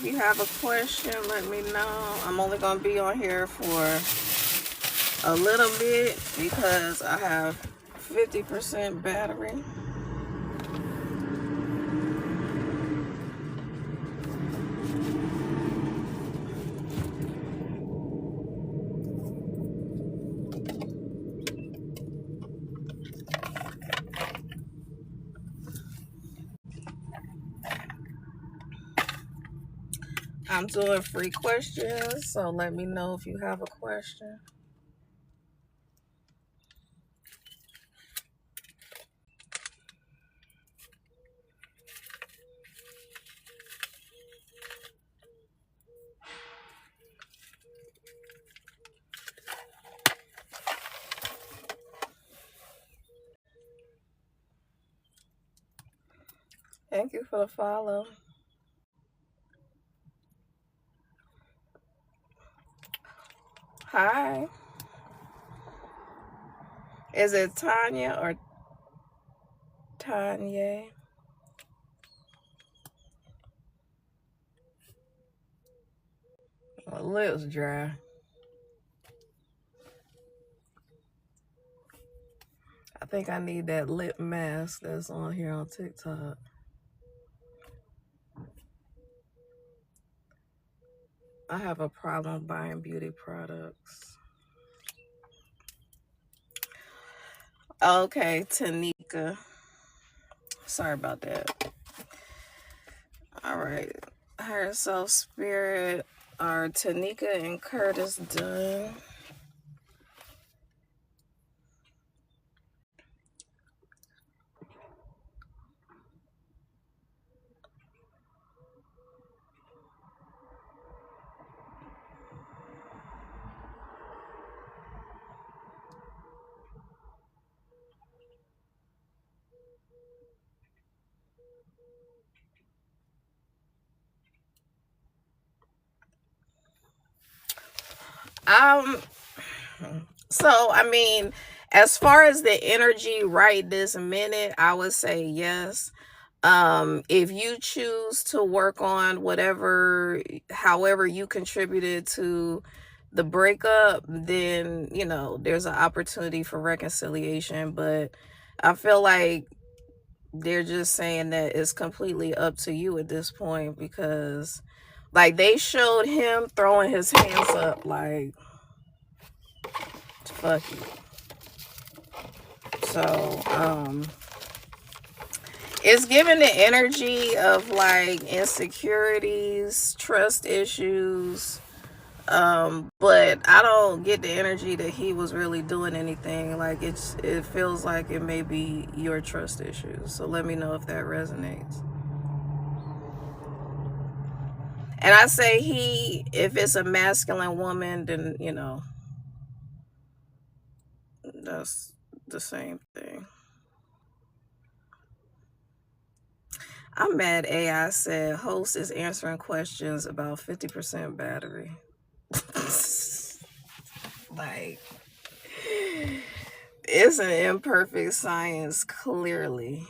If you have a question, let me know. I'm only going to be on here for a little bit because I have 50% battery. I'm doing free questions, so let me know if you have a question. Thank you for the follow. Hi. Is it Tanya or Tanya? My lips dry. I think I need that lip mask that's on here on TikTok. I have a problem buying beauty products. Okay, Tanika. Sorry about that. All right. Higher Self Spirit are Tanika and Curtis done. So I mean, as far as the energy right this minute, I would say yes. If you choose to work on however you contributed to the breakup, then there's an opportunity for reconciliation. But I feel like they're just saying that it's completely up to you at this point, because like they showed him throwing his hands up like fuck you. So it's giving the energy of like insecurities, trust issues. But I don't get the energy that he was really doing anything. Like it feels like it may be your trust issues. So let me know if that resonates. And I say if it's a masculine woman, then that's the same thing. I'm mad AI said host is answering questions about 50% battery. Like, it's an imperfect science, clearly.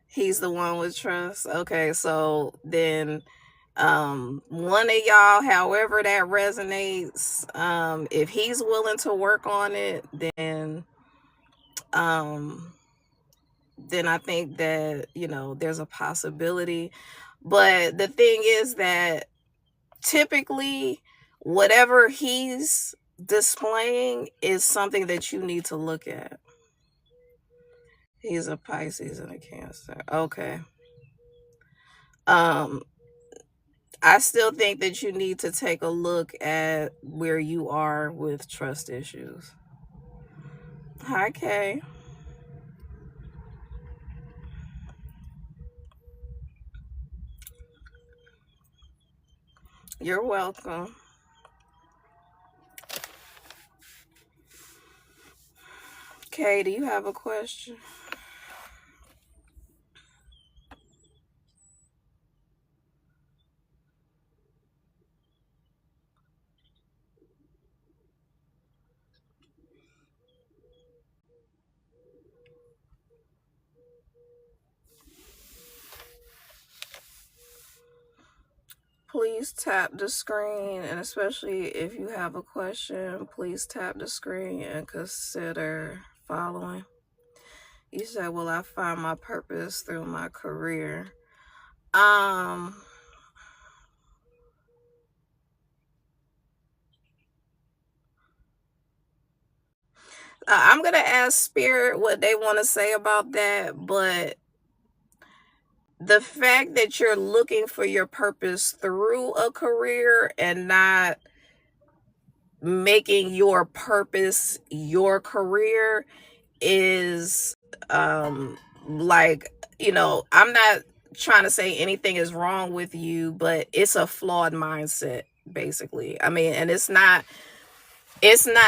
He's the one with trust. Okay, so then one of y'all, however that resonates, if he's willing to work on it, then I think that there's a possibility. But the thing is that typically whatever he's displaying is something that you need to look at. He's a Pisces and a Cancer. Okay. I still think that you need to take a look at where you are with trust issues. Hi, Kay. You're welcome. Kay, do you have a question? please tap the screen, and especially if you have a question, please tap the screen and consider following. You said, will I find my purpose through my career? Um, I'm gonna ask Spirit what they want to say about that, but the fact that you're looking for your purpose through a career and not making your purpose your career is like, I'm not trying to say anything is wrong with you, but it's a flawed mindset, basically. I mean, and it's not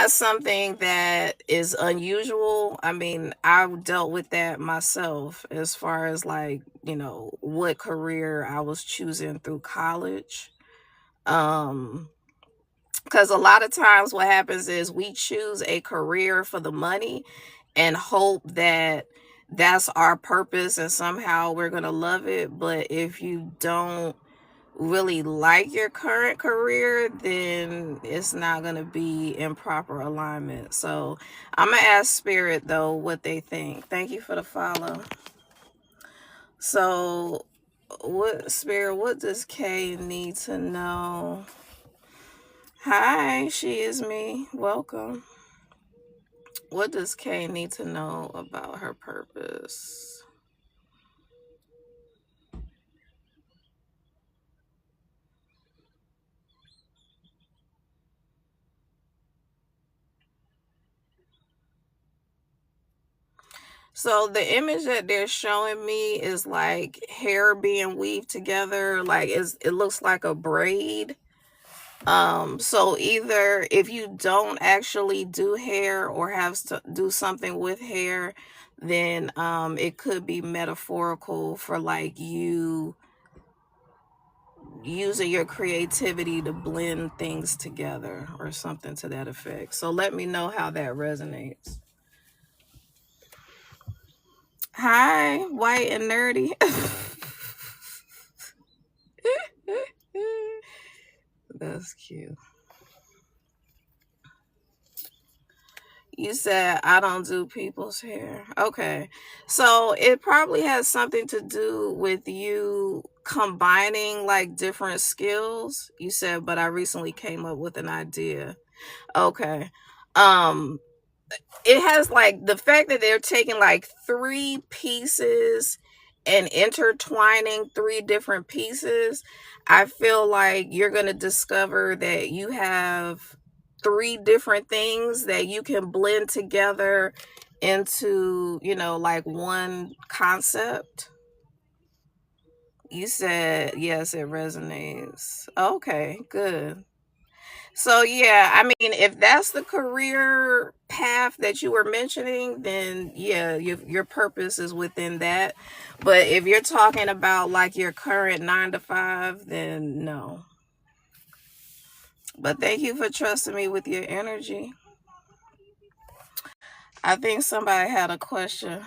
something that is unusual. I mean, I've dealt with that myself as far as like, what career I was choosing through college. Um, because a lot of times what happens is we choose a career for the money and hope that that's our purpose and somehow we're going to love it. But if you don't really like your current career, then it's not going to be in proper alignment. So I'm going to ask Spirit, though, what they think. Thank you for the follow. So, Spirit, what does Kay need to know? Hi, she is me. Welcome. What does Kay need to know about her purpose? So the image that they're showing me is like hair being weaved together, like it looks like a braid. So either if you don't actually do hair or have to do something with hair, then it could be metaphorical for like you using your creativity to blend things together or something to that effect. So let me know how that resonates. Hi, white and nerdy. That's cute. You said I don't do people's hair. Okay. So it probably has something to do with you combining like different skills. You said, but I recently came up with an idea. Okay. Um it has like the fact that they're taking like three pieces and intertwining three different pieces. I feel like you're going to discover that you have three different things that you can blend together into, like one concept. You said yes, it resonates. Okay, good. So yeah, I mean, if that's the career path that you were mentioning, then yeah, your purpose is within that. But if you're talking about like your current 9 to 5, then no. But thank you for trusting me with your energy. I think somebody had a question.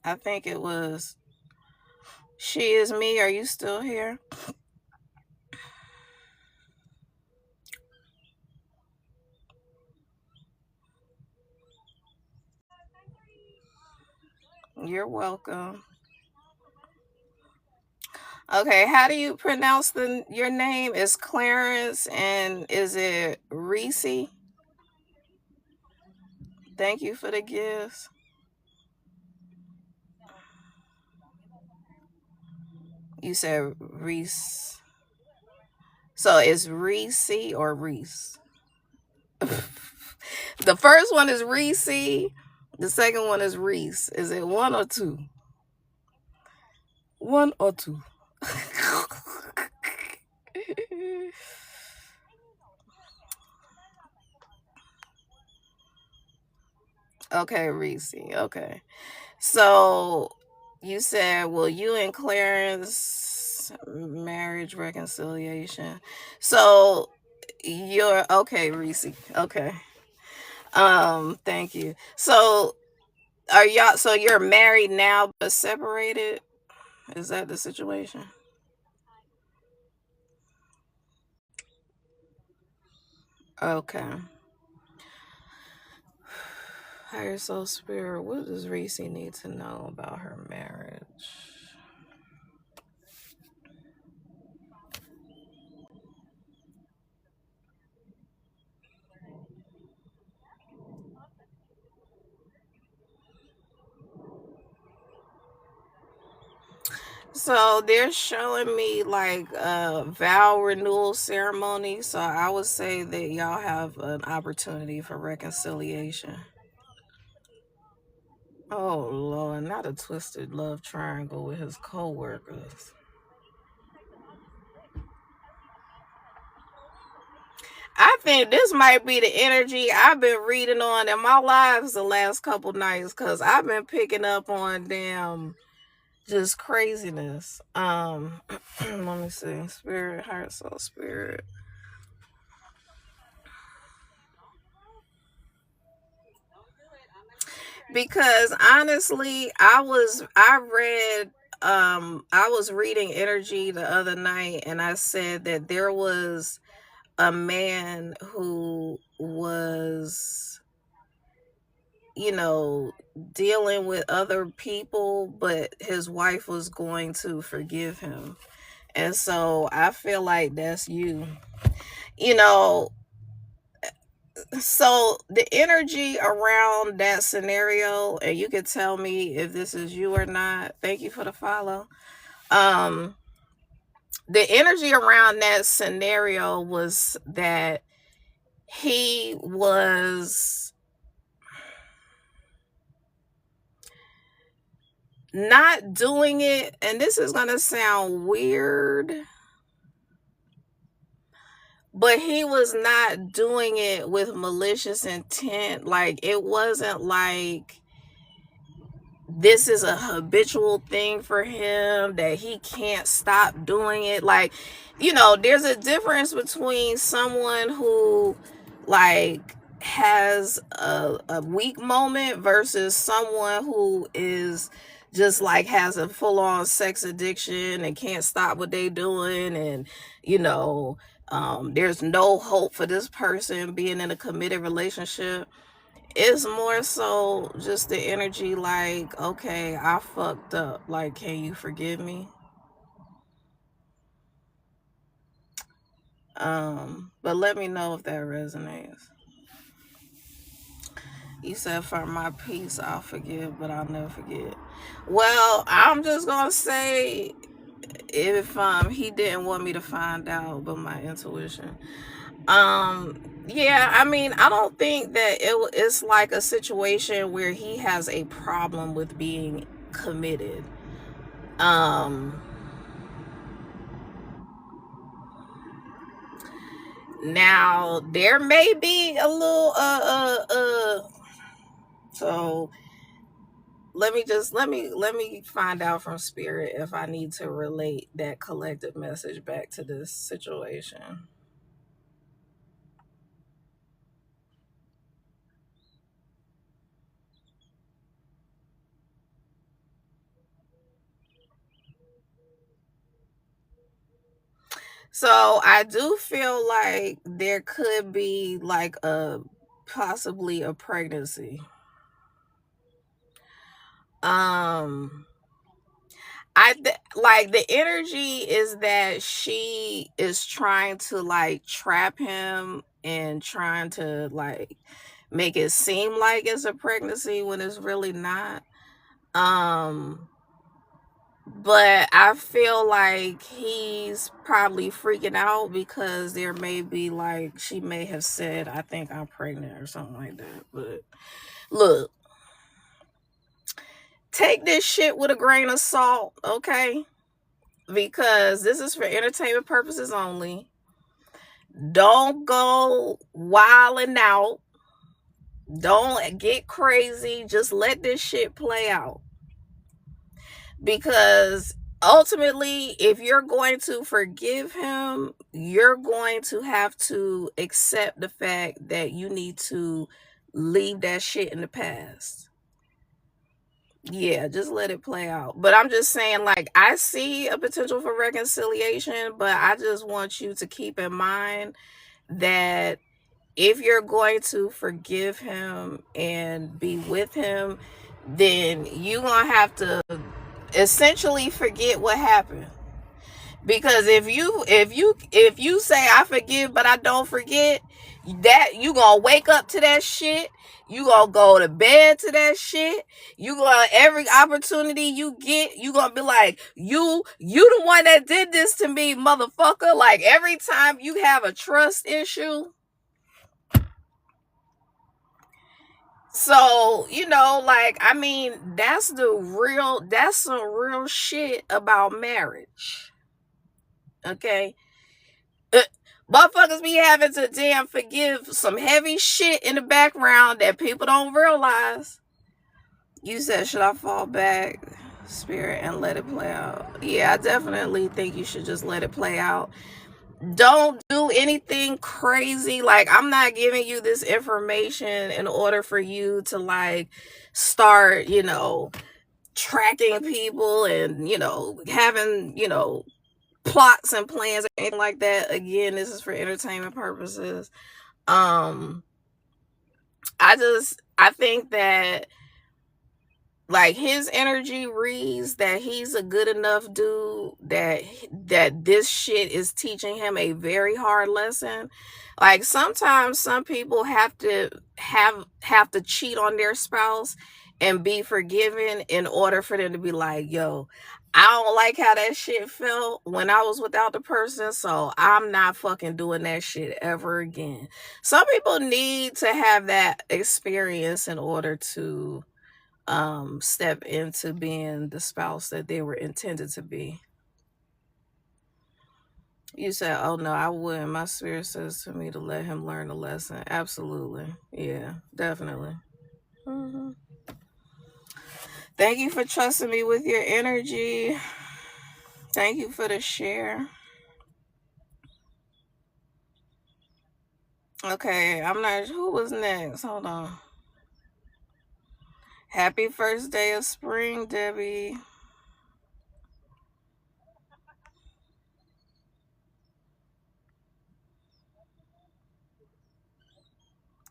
I think it was she is me. Are you still here? You're welcome. Okay, how do you pronounce your name? Is Clarence and is it Reese? Thank you for the gifts. You said Reese. So it's Reese or Reese? The first one is Reese. The second one is Reese. Is it one or two? One or two? Okay, Reese. Okay. So you said, will you and Clarence marriage reconciliation? So you're okay, Reese. Okay. Thank you. So are y'all, so you're married now but separated? Is that the situation? Okay. Higher soul spirit, what does Reese need to know about her marriage? So they're showing me like a vow renewal ceremony. So I would say that y'all have an opportunity for reconciliation. Oh Lord, not a twisted love triangle with his co-workers. I think this might be the energy I've been reading on in my lives the last couple nights, because I've been picking up on damn just craziness. Let me see. Spirit, heart, soul, spirit. Because honestly, I was reading energy the other night, and I said that there was a man who was, you know, dealing with other people, but his wife was going to forgive him. And so I feel like that's you. You know, so the energy around that scenario, and you could tell me if this is you or not. Thank you for the follow. Um, the energy around that scenario was that he was not doing it, and this is gonna sound weird, but he was not doing it with malicious intent. Like, it wasn't like this is a habitual thing for him that he can't stop doing it. Like, there's a difference between someone who like has a weak moment versus someone who is just like has a full-on sex addiction and can't stop what they doing, and you know there's no hope for this person being in a committed relationship. It's more so just the energy like, okay, I fucked up. Like, can you forgive me? But let me know if that resonates. You said for my peace I'll forgive, but I'll never forget. Well, I'm just gonna say, if he didn't want me to find out, but my intuition. Yeah, I mean, I don't think that it's like a situation where he has a problem with being committed. Um, Now there may be a little so let me find out from spirit if I need to relate that collective message back to this situation. So I do feel like there could be like a possibly a pregnancy. Um like the energy is that she is trying to like trap him and trying to like make it seem like it's a pregnancy when it's really not. Um but I feel like he's probably freaking out because there may be like she may have said, I think I'm pregnant or something like that. But look, take this shit with a grain of salt, okay? Because this is for entertainment purposes only. Don't go wilding out. Don't get crazy. Just let this shit play out. Because ultimately, if you're going to forgive him, you're going to have to accept the fact that you need to leave that shit in the past. Yeah, just let it play out. But I'm just saying, like, I see a potential for reconciliation, but I just want you to keep in mind that if you're going to forgive him and be with him, then you gonna have to essentially forget what happened. Because if you say I forgive but I don't forget, that you gonna wake up to that shit, you gonna go to bed to that shit, you gonna every opportunity you get, you gonna be like, you the one that did this to me, motherfucker. Like every time you have a trust issue. So, like, I mean, that's some real shit about marriage. Okay. Uh, Motherfuckers be having to damn forgive some heavy shit in the background that people don't realize. You said, should I fall back, spirit, and let it play out? Yeah, I definitely think you should just let it play out. Don't do anything crazy. Like, I'm not giving you this information in order for you to, like, start, tracking people and, having, plots and plans or anything like that. Again, this is for entertainment purposes. I think that, like, his energy reads that he's a good enough dude that this shit is teaching him a very hard lesson. Like, sometimes some people have to cheat on their spouse and be forgiven in order for them to be like, yo, I don't like how that shit felt when I was without the person, so I'm not fucking doing that shit ever again. Some people need to have that experience in order to step into being the spouse that they were intended to be. You said, oh no, I wouldn't. My spirit says to me to let him learn a lesson. Absolutely. Yeah, definitely. hmm Thank you for trusting me with your energy. Thank you for the share. Okay, I'm not, who was next? Hold on. Happy first day of spring, Debbie.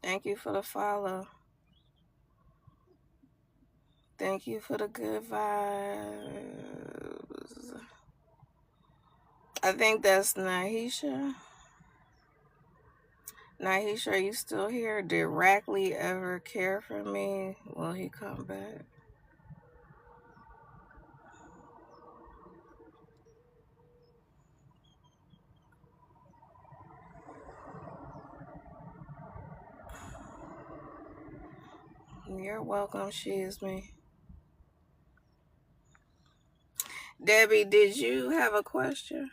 Thank you for the follow. Thank you for the good vibes. I think that's Nahisha. Nahisha, are you still here? Did Rackley ever care for me? Will he come back? You're welcome, she is me. Debbie, did you have a question?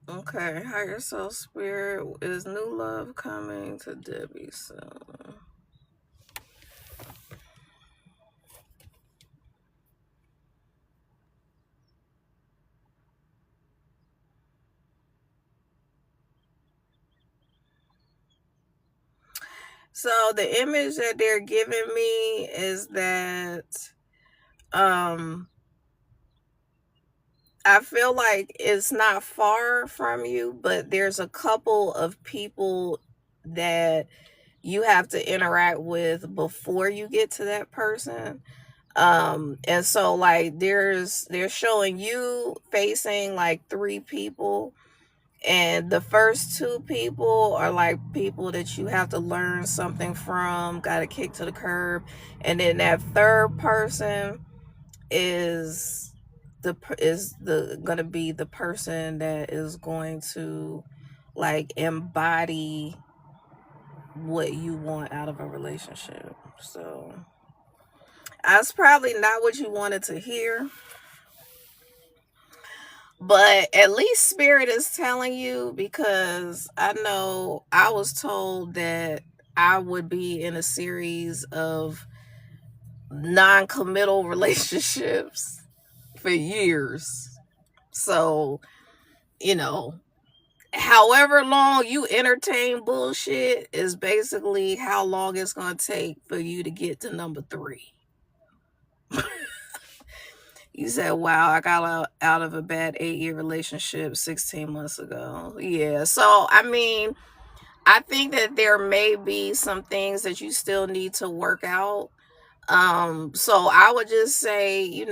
Okay, higher self spirit, is new love coming to Debbie soon? So the image that they're giving me is that I feel like it's not far from you, but there's a couple of people that you have to interact with before you get to that person. And so, like, they're showing you facing like three people, and the first two people are like people that you have to learn something from, got to kick to the curb. And then that third person is the gonna be the person that is going to, like, embody what you want out of a relationship. So that's probably not what you wanted to hear, But at least spirit is telling you, because I know I was told that I would be in a series of non-committal relationships for years. So, you know, however long you entertain bullshit is basically how long it's going to take for you to get to number 3. You said, wow, I got out of a bad 8-year relationship 16 months ago. Yeah. So, I mean, I think that there may be some things that you still need to work out. So I would just say,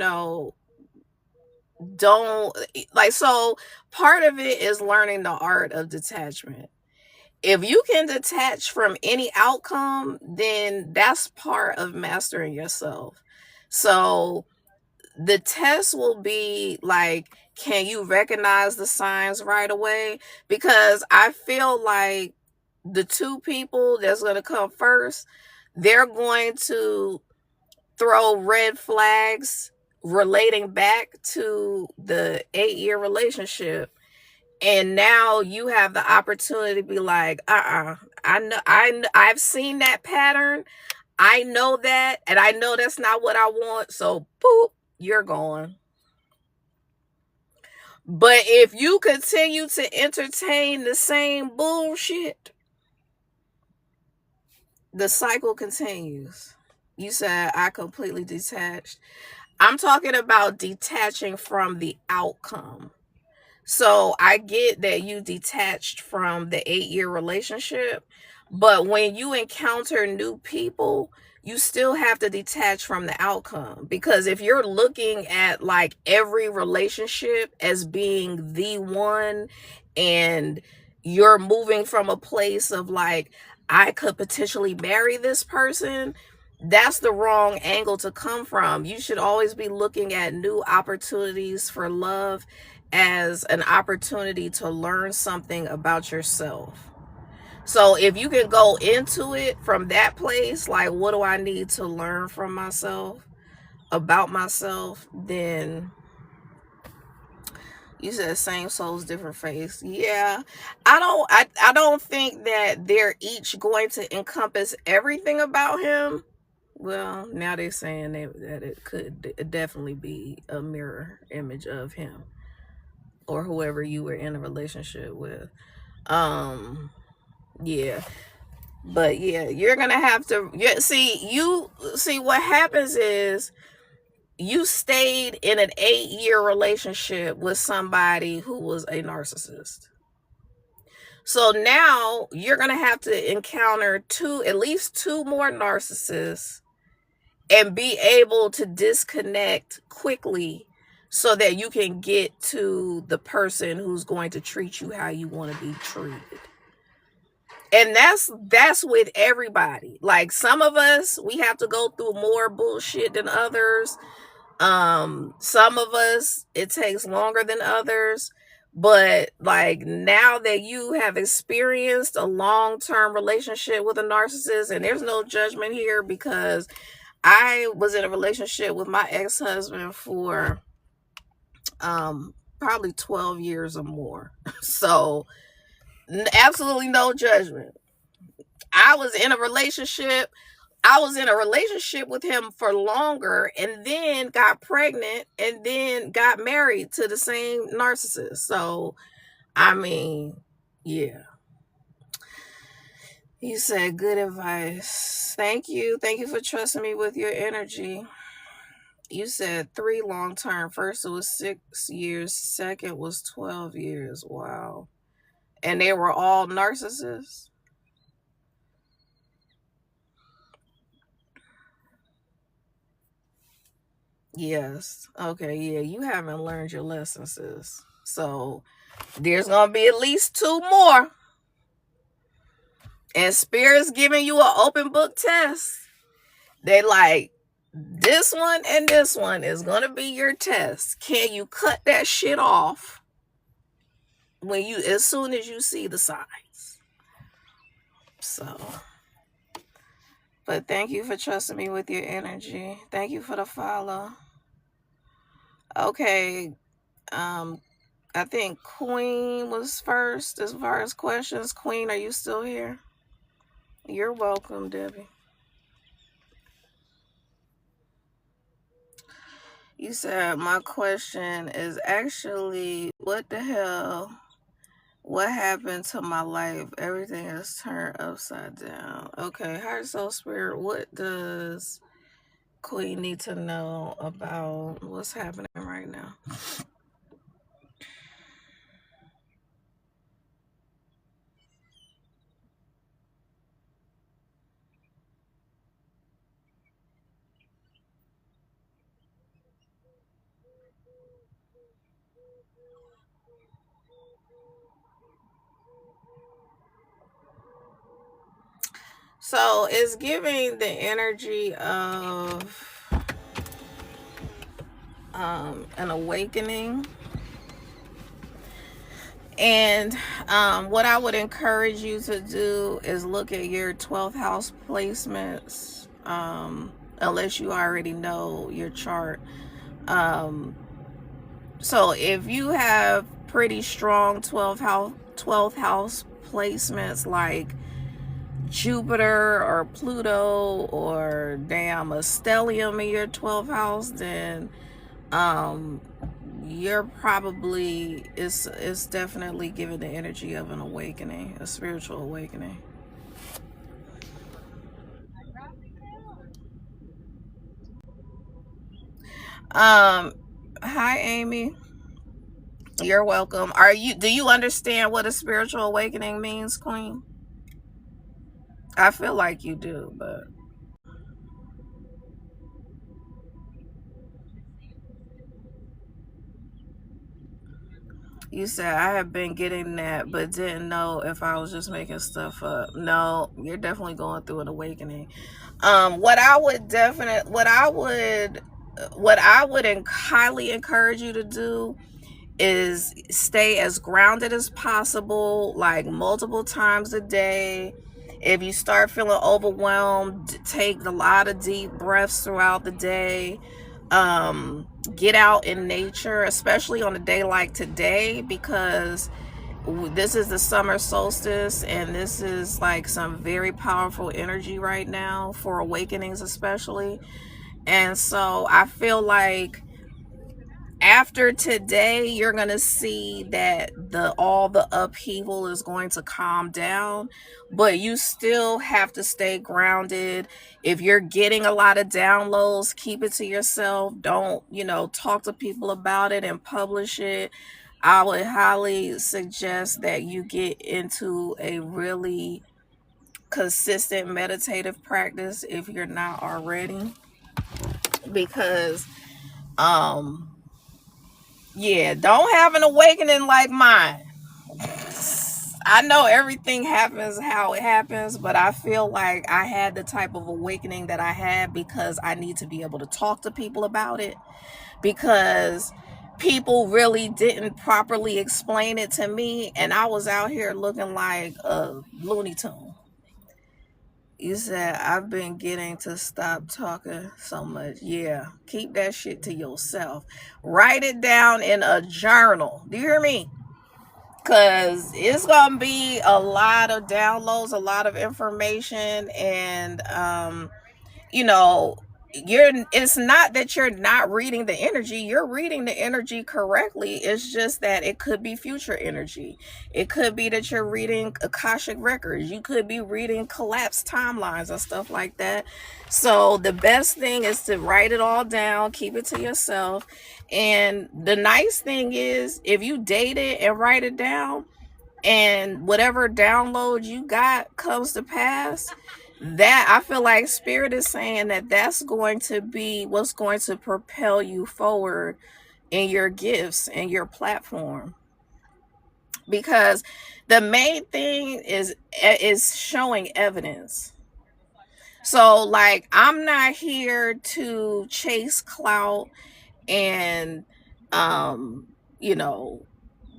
don't, like, so part of it is learning the art of detachment. If you can detach from any outcome, then that's part of mastering yourself. So the test will be like, can you recognize the signs right away? Because I feel like the 2 people that's going to come first, they're going to throw red flags relating back to the 8-year relationship. And now you have the opportunity to be like, I know, I've seen that pattern. I know that, and I know that's not what I want. So, boop, you're gone. But if you continue to entertain the same bullshit, the cycle continues. You said I completely detached. I'm talking about detaching from the outcome. So I get that you detached from the 8-year relationship, but when you encounter new people, you still have to detach from the outcome. Because if you're looking at like every relationship as being the one, and you're moving from a place of like, I could potentially marry this person, that's the wrong angle to come from. You should always be looking at new opportunities for love as an opportunity to learn something about yourself. So if you can go into it from that place, like, what do I need to learn from myself, about myself, then you said same souls, different face. Yeah. I don't think that they're each going to encompass everything about him. Well, now they're saying that it could definitely be a mirror image of him or whoever you were in a relationship with. Um, yeah. But yeah, you're gonna have to, see what happens is you stayed in an 8-year relationship with somebody who was a narcissist. So now you're gonna have to encounter at least two more narcissists, and be able to disconnect quickly so that you can get to the person who's going to treat you how you want to be treated. And that's with everybody. Like, some of us, we have to go through more bullshit than others. Some of us, it takes longer than others. But like, now that you have experienced a long-term relationship with a narcissist, and there's no judgment here, because I was in a relationship with my ex-husband for probably 12 years or more. So absolutely no judgment. I was in a relationship. I was in a relationship with him for longer, and then got pregnant, and then got married to the same narcissist. So, I mean, yeah. You said good advice. Thank you. Thank you for trusting me with your energy. You said 3 long term. First it was 6 years. Second was 12 years. Wow. And they were all narcissists? Yes. Okay, yeah. You haven't learned your lessons, sis. So there's gonna be at least 2 more. And Spirit's giving you an open book test. They like, this one and this one is gonna be your test. Can you cut that shit off as soon as you see the signs? So, but thank you for trusting me with your energy. Thank you for the follow. Okay. Um, I think Queen was first as far as questions. Queen, are you still here? You're welcome, Debbie. You said my question is actually what the hell? What happened to my life? Everything is turned upside down. Okay, heart, soul, spirit. What does Queen need to know about what's happening right now? So it's giving the energy of an awakening. And what I would encourage you to do is look at your 12th house placements, unless you already know your chart. Um, so if you have pretty strong 12th house placements like Jupiter or Pluto or damn a stellium in your 12th house, then um you're probably it's definitely giving the energy of an awakening, a spiritual awakening. um Hi Amy, you're welcome. Do you understand what a spiritual awakening means, Queen? I feel like you do, but you said I have been getting that but didn't know if I was just making stuff up. No, you're definitely going through an awakening. What I would definitely what I would highly encourage you to do is stay as grounded as possible, like multiple times a day. If you start feeling overwhelmed, take a lot of deep breaths throughout the day. um get out in nature, especially on a day like today, because this is the summer solstice and this is like some very powerful energy right now for awakenings especially. And so I feel like after today you're going to see that the all the upheaval is going to calm down, but you still have to stay grounded. If you're getting a lot of downloads, keep it to yourself. Don't, talk to people about it and publish it. I would highly suggest that you get into a really consistent meditative practice if you're not already, because um yeah, don't have an awakening like mine. I know everything happens how it happens, but I feel like I had the type of awakening that I had because I need to be able to talk to people about it, because people really didn't properly explain it to me and I was out here looking like a Looney Tune. You said I've been getting to stop talking so much. Yeah, keep that shit to yourself. Write it down in a journal. Do you hear me? Because it's going to be a lot of downloads, a lot of information, and you know it's not that you're not reading the energy, you're reading the energy correctly. It's just that it could be future energy. It could be that you're reading akashic records, you could be reading collapsed timelines and stuff like that. So the best thing is to write it all down, keep it to yourself. And the nice thing is if you date it and write it down, and whatever download you got comes to pass, that I feel like spirit is saying that that's going to be what's going to propel you forward in your gifts and your platform. Because the main thing is showing evidence. So like I'm not here to chase clout and um you know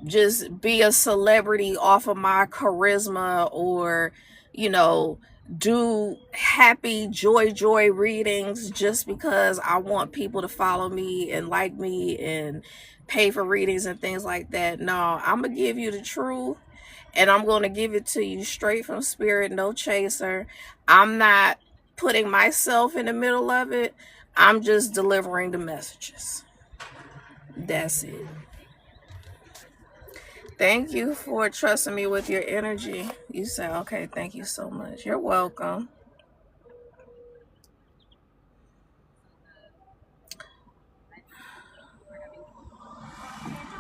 just be a celebrity off of my charisma, or you know do happy joy readings just because I want people to follow me and like me and pay for readings and things like that. No, I'm gonna give you the truth, and I'm gonna give it to you straight from spirit, no chaser. I'm not putting myself in the middle of it. I'm just delivering the messages. That's it. Thank you for trusting me with your energy. You said, okay, thank you so much. You're welcome.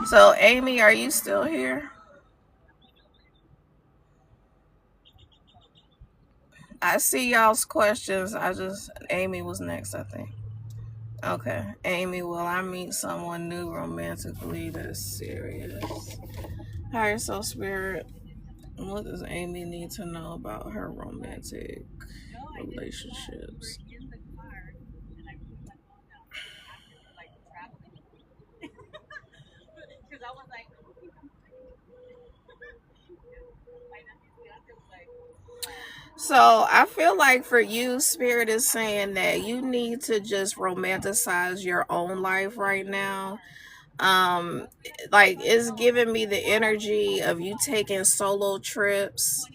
So, Amy, are you still here? I see y'all's questions. Amy was next, I think. Okay. Amy, will I meet someone new romantically that's serious? Higher soul spirit, what does Amy need to know about her romantic relationships? So I feel like for you, Spirit is saying that you need to just romanticize your own life right now. Um, like it's giving me the energy of you taking solo trips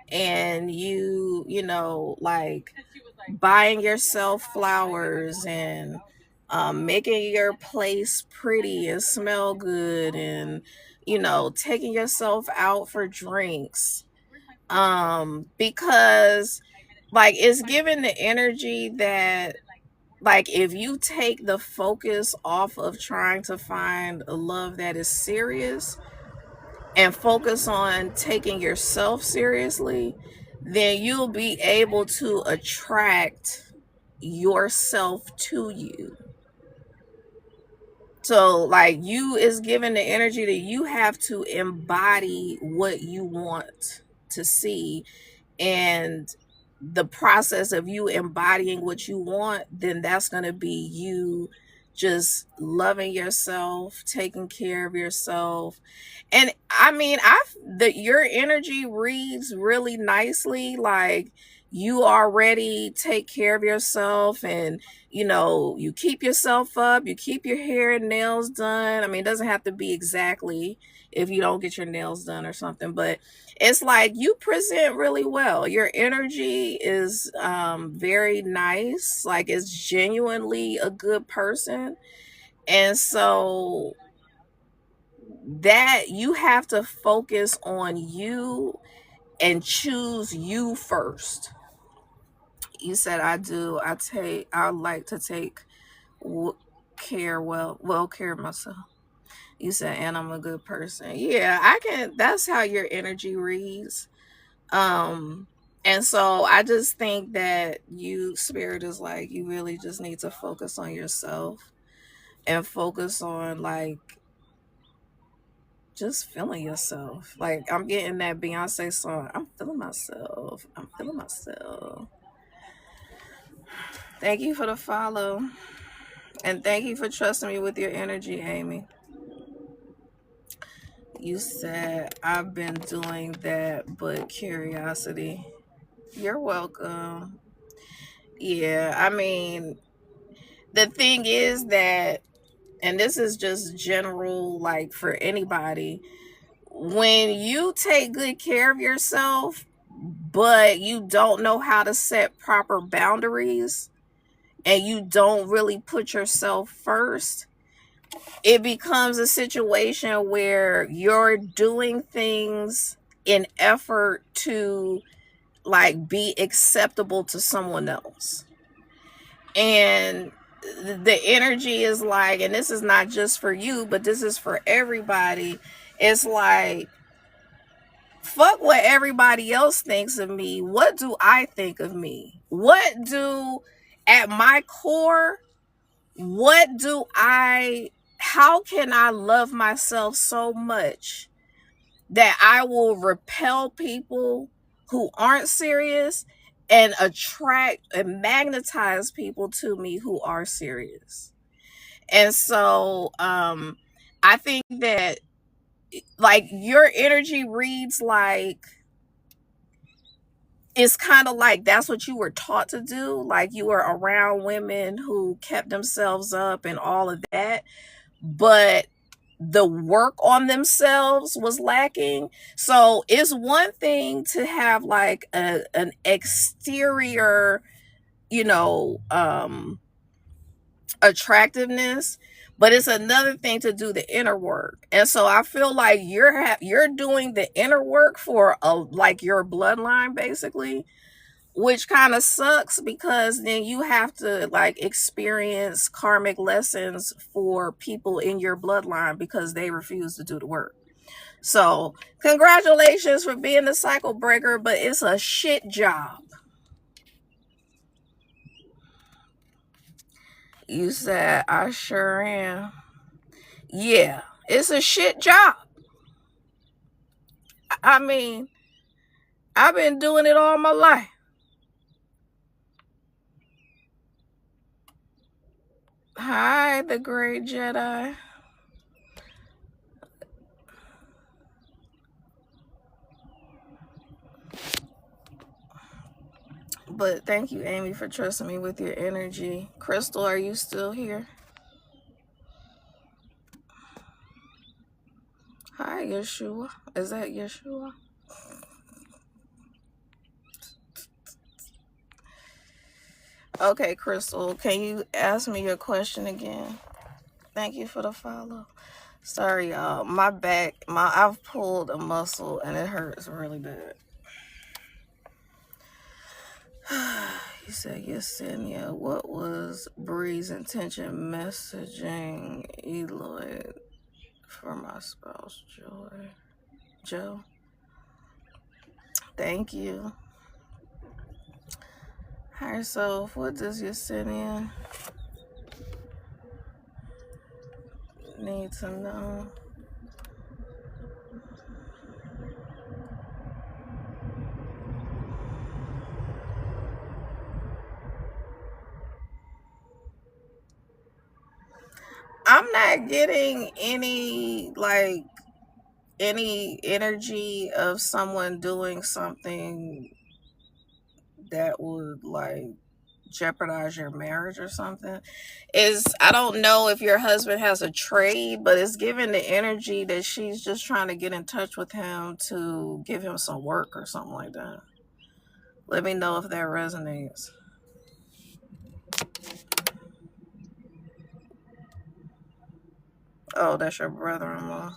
and like buying yourself flowers and making your place pretty and smell good and taking yourself out for drinks because like it's given the energy that like if you take the focus off of trying to find a love that is serious and focus on taking yourself seriously, then you'll be able to attract yourself to you. So like you is given the energy that you have to embody what you want to see, and the process of you embodying what you want, then that's going to be you just loving yourself, taking care of yourself. And I mean, your energy reads really nicely. Like you already take care of yourself, and you keep yourself up, you keep your hair and nails done. I mean, it doesn't have to be exactly if you don't get your nails done or something, but it's like you present really well. Your energy is very nice. Like it's genuinely a good person. And so that you have to focus on you and choose you first. You said I like to take well care of myself. You said, and I'm a good person. Yeah, I can. That's how your energy reads. Um, and so I just think that you, spirit, is like you really just need to focus on yourself and focus on like just feeling yourself. Like I'm getting that Beyonce song. I'm feeling myself. I'm feeling myself. Thank you for the follow. And thank you for trusting me with your energy, Amy. You said I've been doing that, but curiosity. You're welcome. Yeah, I mean, the thing is that, and this is just general, like for anybody, when you take good care of yourself, but you don't know how to set proper boundaries and you don't really put yourself first, it becomes a situation where you're doing things in effort to like be acceptable to someone else. And the energy is like, and this is not just for you, but this is for everybody. It's like, fuck what everybody else thinks of me. What do I think of me? At my core, what do I, how can I love myself so much that I will repel people who aren't serious and attract and magnetize people to me who are serious? And so I think that like your energy reads like it's kind of like that's what you were taught to do. Like you were around women who kept themselves up and all of that. But the work on themselves was lacking. So it's one thing to have like an exterior, you know, attractiveness, but it's another thing to do the inner work. And so I feel like you're doing the inner work for like your bloodline basically, which kind of sucks because then you have to like experience karmic lessons for people in your bloodline because they refuse to do the work. So congratulations for being the cycle breaker, but it's a shit job. You said I sure am. Yeah, it's a shit job. I mean, I've been doing it all my life. Hi, the great Jedi. But thank you, Amy, for trusting me with your energy. Crystal, are you still here? Hi, Yeshua. Is that Yeshua? Okay, Crystal, can you ask me your question again? Thank you for the follow. Sorry, y'all. My back, I've pulled a muscle and it hurts really bad. You said Yesenia. What was Bree's intention messaging Eloy for my spouse, Joe? Thank you. Higher self, what does Yesenia need to know? I'm not getting any energy of someone doing something that would like jeopardize your marriage or something. Is I don't know if your husband has a trade, but it's giving the energy that she's just trying to get in touch with him to give him some work or something like that. Let me know if that resonates. Oh, that's your brother-in-law.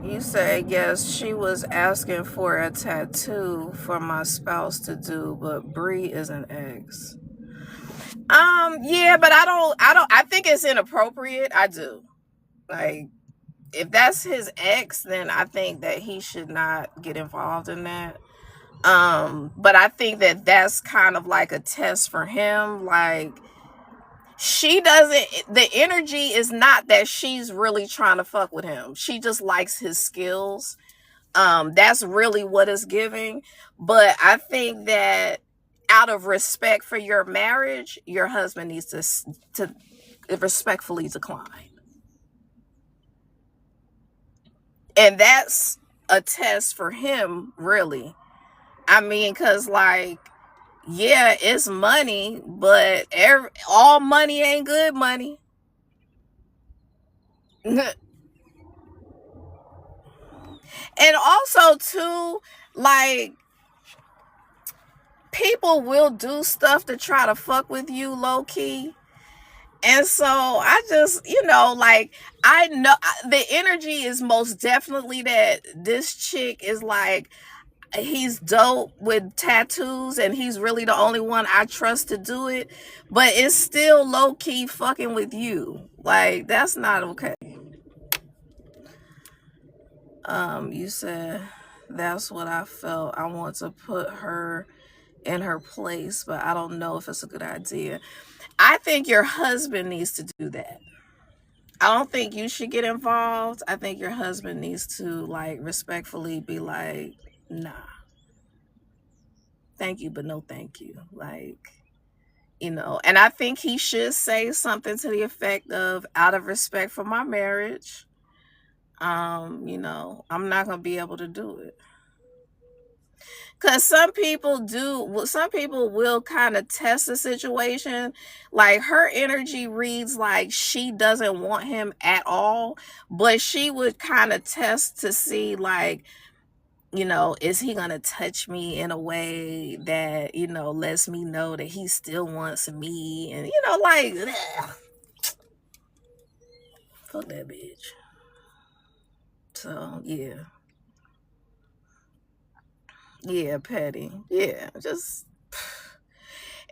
You say yes, she was asking for a tattoo for my spouse to do, but Bree is an ex. Yeah, but I think it's inappropriate. I do. Like, if that's his ex, then I think that he should not get involved in that. But I think that that's kind of like a test for him. Like, she doesn't, the energy is not that she's really trying to fuck with him. She just likes his skills. That's really what it's giving. But I think that out of respect for your marriage, your husband needs to respectfully decline. And that's a test for him, really. I mean, because, like, yeah, it's money, but all money ain't good money. And also, too, like, people will do stuff to try to fuck with you low key. And so I just, like, I know the energy is most definitely that this chick is like, he's dope with tattoos and he's really the only one I trust to do it, but it's still low key fucking with you. Like, that's not okay. You said that's what I felt. I want to put her in her place, but I don't know if it's a good idea. I think your husband needs to do that. I don't think you should get involved. I think your husband needs to like respectfully be like, nah. thank you, but no thank you. Like, and I think he should say something to the effect of, out of respect for my marriage, I'm not gonna be able to do it. Cause some people will kind of test the situation. Like, her energy reads like she doesn't want him at all, but she would kind of test to see, like, is he gonna touch me in a way that, lets me know that he still wants me, and like, ugh, fuck that bitch. So yeah. Yeah, petty. Yeah, just,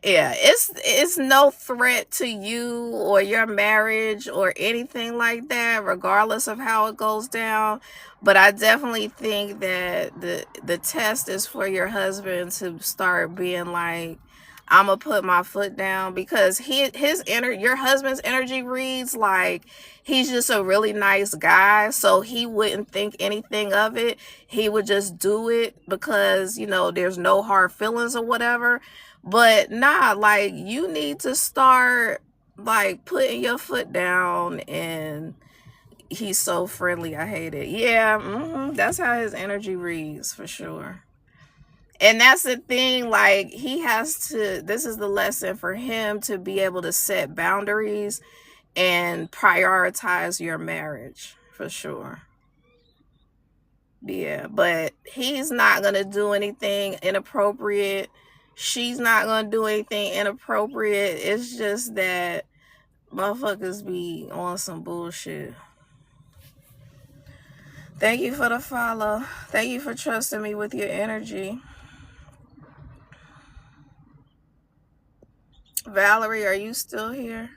yeah, it's no threat to you or your marriage or anything like that, regardless of how it goes down. But I definitely think that the test is for your husband to start being like, I'm gonna put my foot down, because your husband's energy reads like he's just a really nice guy, so he wouldn't think anything of it. He would just do it because, there's no hard feelings or whatever. But nah, like, you need to start, like, putting your foot down. And he's so friendly, I hate it. Yeah, that's how his energy reads, for sure. And that's the thing, like, this is the lesson for him, to be able to set boundaries and prioritize your marriage, for sure. Yeah, but he's not gonna do anything inappropriate. She's not gonna do anything inappropriate. It's just that motherfuckers be on some bullshit. Thank you for the follow. Thank you for trusting me with your energy. Valerie, are you still here?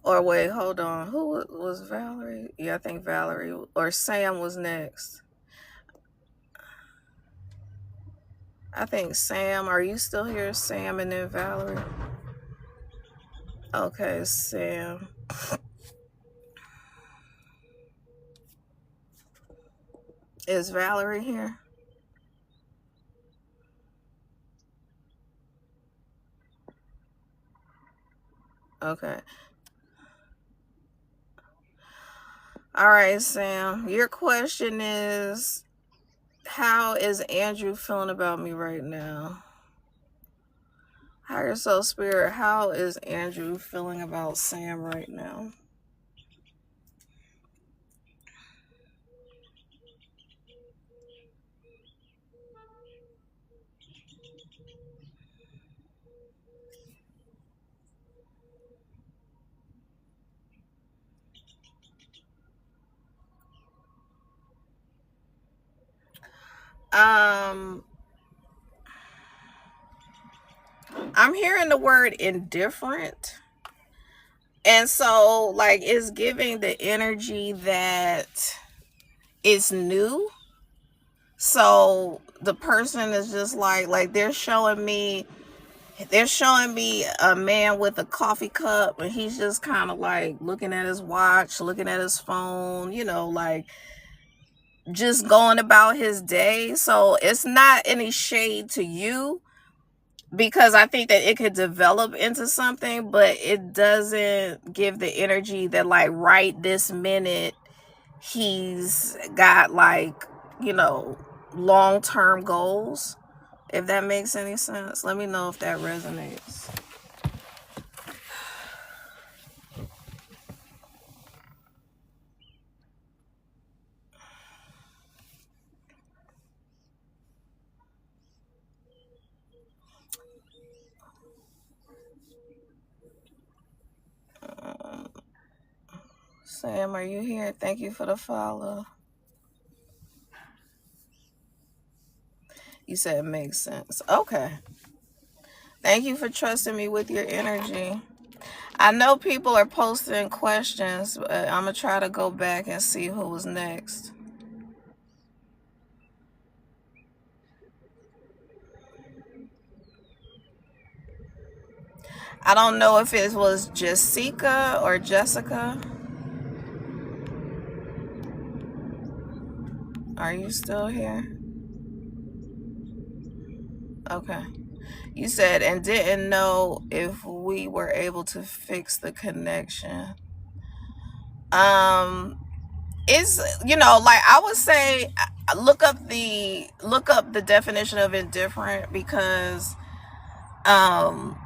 Or wait, hold on. Who was Valerie? Yeah, I think Valerie or Sam was next. I think Sam. Are you still here, Sam, and then Valerie? Okay, Sam. Is Valerie here? Okay. All right, Sam. Your question is, how is Andrew feeling about me right now? Higher Soul Spirit, how is Andrew feeling about Sam right now? Um, I'm hearing the word indifferent. And so, like, it's giving the energy that it's new. So the person is just like they're showing me a man with a coffee cup, and he's just kind of like looking at his watch, looking at his phone, like, just going about his day. So it's not any shade to you, because I think that it could develop into something, but it doesn't give the energy that, like, right this minute he's got, like, you know, long-term goals. If that makes any sense, let me know if that resonates. Sam, are you here? Thank you for the follow. You said it makes sense. Okay. Thank you for trusting me with your energy. I know people are posting questions, but I'm going to try to go back and see who was next. I don't know if it was Jessica or Jessica. Are you still here? Okay. You said, and didn't know if we were able to fix the connection. Um, it's, like I would say, look up the definition of indifferent, because um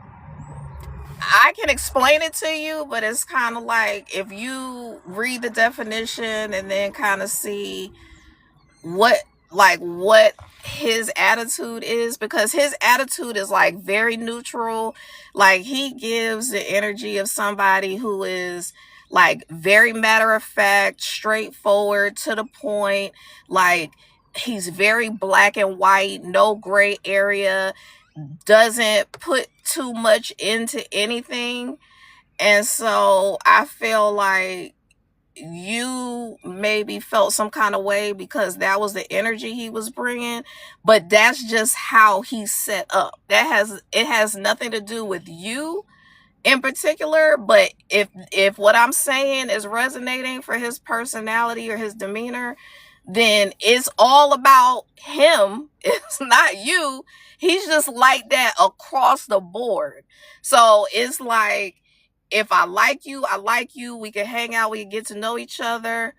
I can explain it to you, but it's kind of like if you read the definition and then kind of see what what his attitude is, because his attitude is like very neutral. Like he gives the energy of somebody who is like very matter of fact, straightforward, to the point. Like he's very black and white, no gray area, doesn't put too much into anything. And so I feel like you maybe felt some kind of way because that was the energy he was bringing, but that's just how he's set up. It has nothing to do with you in particular. But if what I'm saying is resonating for his personality or his demeanor, then it's all about him. It's not you. He's just like that across the board. So it's like, if I like you, I like you. We can hang out, we can get to know each other,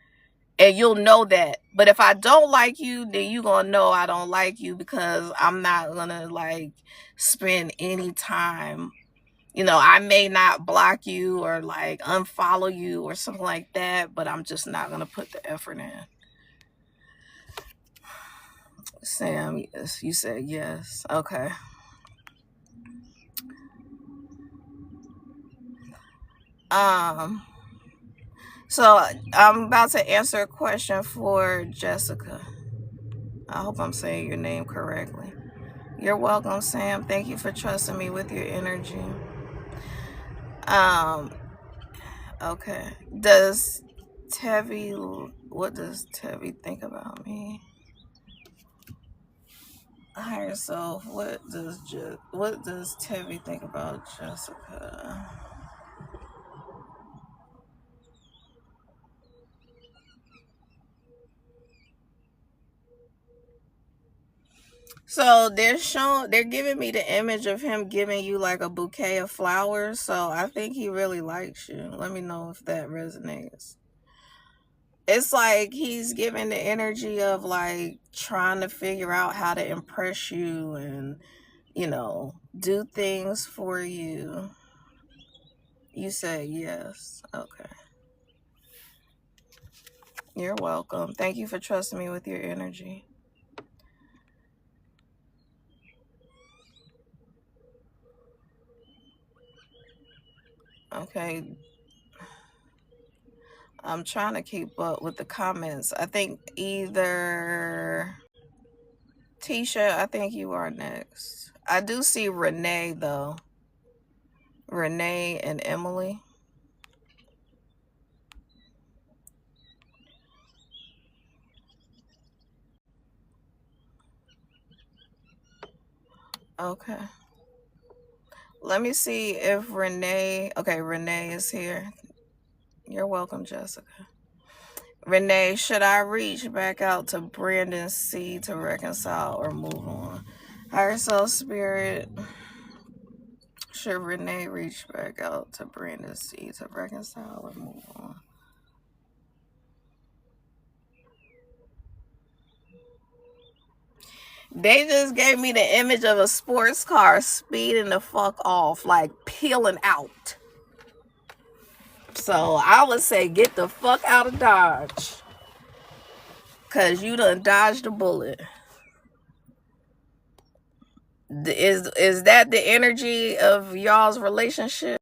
and you'll know that. But if I don't like you, then you gonna know I don't like you, because I'm not gonna like spend any time. I may not block you or like unfollow you or something like that, but I'm just not gonna put the effort in. Sam, yes, you said yes. Okay. Um, so I'm about to answer a question for Jessica. I hope I'm saying your name correctly. You're welcome, Sam. Thank you for trusting me with your energy. Um, okay. What does Tevi think about me? Higher self, what does Tevi think about Jessica? So they're giving me the image of him giving you like a bouquet of flowers. So I think he really likes you. Let me know if that resonates. It's like he's giving the energy of like trying to figure out how to impress you and, do things for you. You say yes. Okay. You're welcome. Thank you for trusting me with your energy. Okay. I'm trying to keep up with the comments. I think either Tisha, I think you are next. I do see Renee though. Renee and Emily. Okay. Let me see if Renee. Okay, Renee is here. You're welcome, Jessica. Renee, should I reach back out to Brandon C to reconcile or move on? Higher Soul Spirit. Should Renee reach back out to Brandon C to reconcile or move on? They just gave me the image of a sports car speeding the fuck off, like peeling out. So I would say get the fuck out of Dodge. Cause you done dodged a bullet. Is that the energy of y'all's relationship?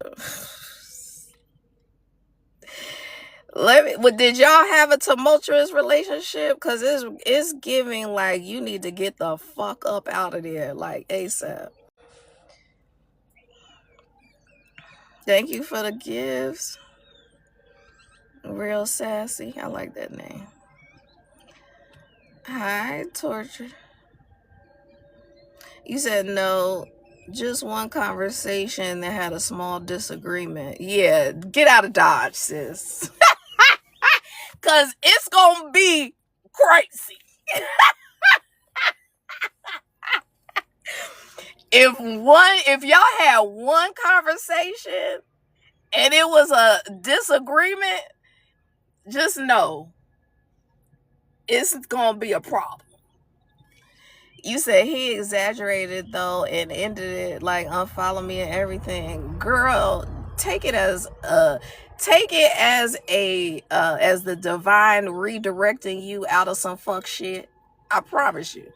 Did y'all have a tumultuous relationship? Cause it's giving like you need to get the fuck up out of there, like ASAP. Thank you for the gifts. Real sassy. I like that name. Hi, torture. You said no, just one conversation that had a small disagreement. Yeah, get out of Dodge, sis. Cause it's gonna be crazy. If y'all had one conversation and it was a disagreement, just know it's gonna be a problem. You said he exaggerated though and ended it like unfollow me and everything. Girl, take it as a as the divine redirecting you out of some fuck shit. I promise you.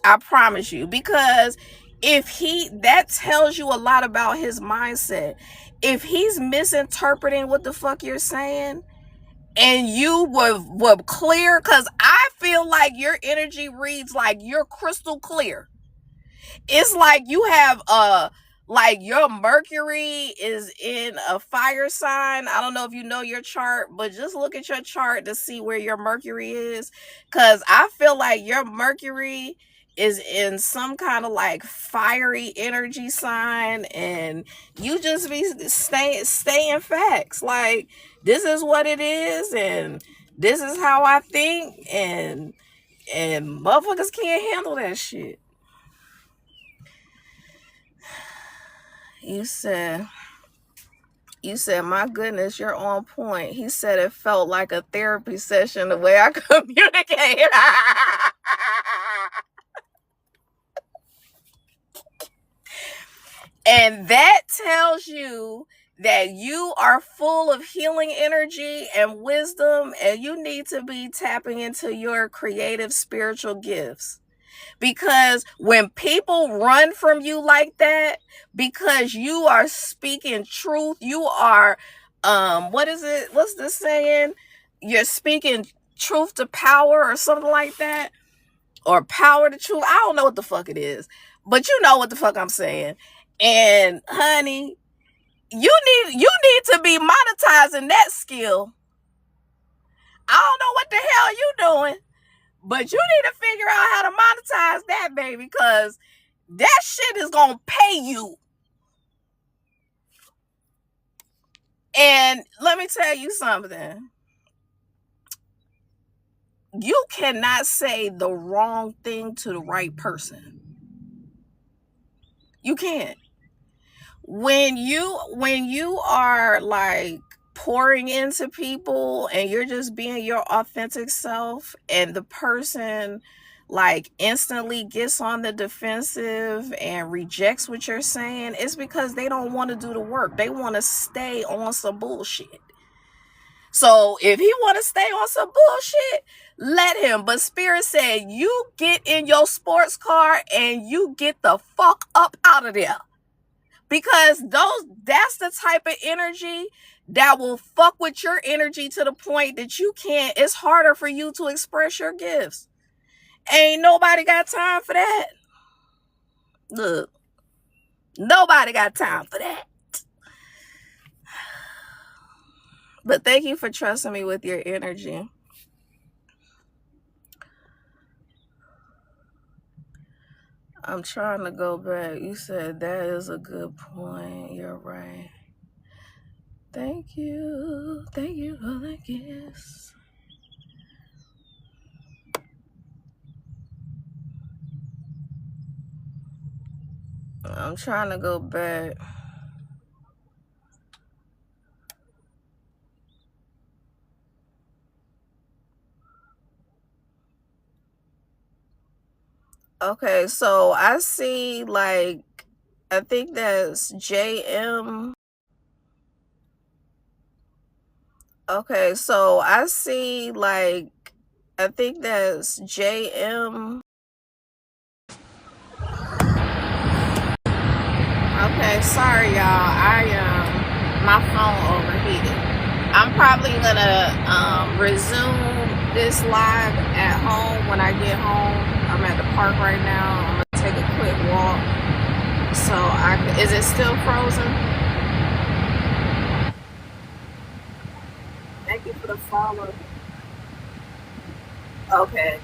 I promise you. Because that tells you a lot about his mindset. If he's misinterpreting what the fuck you're saying, and you were clear, because I feel like your energy reads like you're crystal clear. It's like you have like your Mercury is in a fire sign. I don't know if you know your chart, but just look at your chart to see where your Mercury is, because I feel like your Mercury is in some kind of like fiery energy sign, and you just be staying facts like this is what it is, and this is how I think, and motherfuckers can't handle that shit. You said, my goodness, you're on point. He said it felt like a therapy session the way I communicate. And that tells you that you are full of healing energy and wisdom, and you need to be tapping into your creative spiritual gifts. Because when people run from you like that, because you are speaking truth, you are, what is it? What's the saying? You're speaking truth to power or something like that, or power to truth. I don't know what the fuck it is, but you know what the fuck I'm saying. And honey, you need to be monetizing that skill. I don't know what the hell you doing, but you need to figure out how to monetize that, baby, because that shit is going to pay you. And let me tell you something. You cannot say the wrong thing to the right person. You can't. When you are like pouring into people and you're just being your authentic self, and the person like instantly gets on the defensive and rejects what you're saying, it's because they don't want to do the work. They want to stay on some bullshit. So if he want to stay on some bullshit, let him. But Spirit said, you get in your sports car and you get the fuck up out of there. Because that's the type of energy that will fuck with your energy to the point that it's harder for you to express your gifts. Ain't nobody got time for that. Look, nobody got time for that. But thank you for trusting me with your energy. I'm trying to go back. You said that is a good point. You're right. Thank you. Thank you for the gifts. I'm trying to go back. Okay, so I see like, I think that's JM. Okay, so I see like, I think that's JM. Okay, sorry y'all. My phone overheated. I'm probably gonna resume this live at home when I get home. I'm at the park right now. I'm gonna take a quick walk. So is it still frozen? Thank you for the follow. Okay.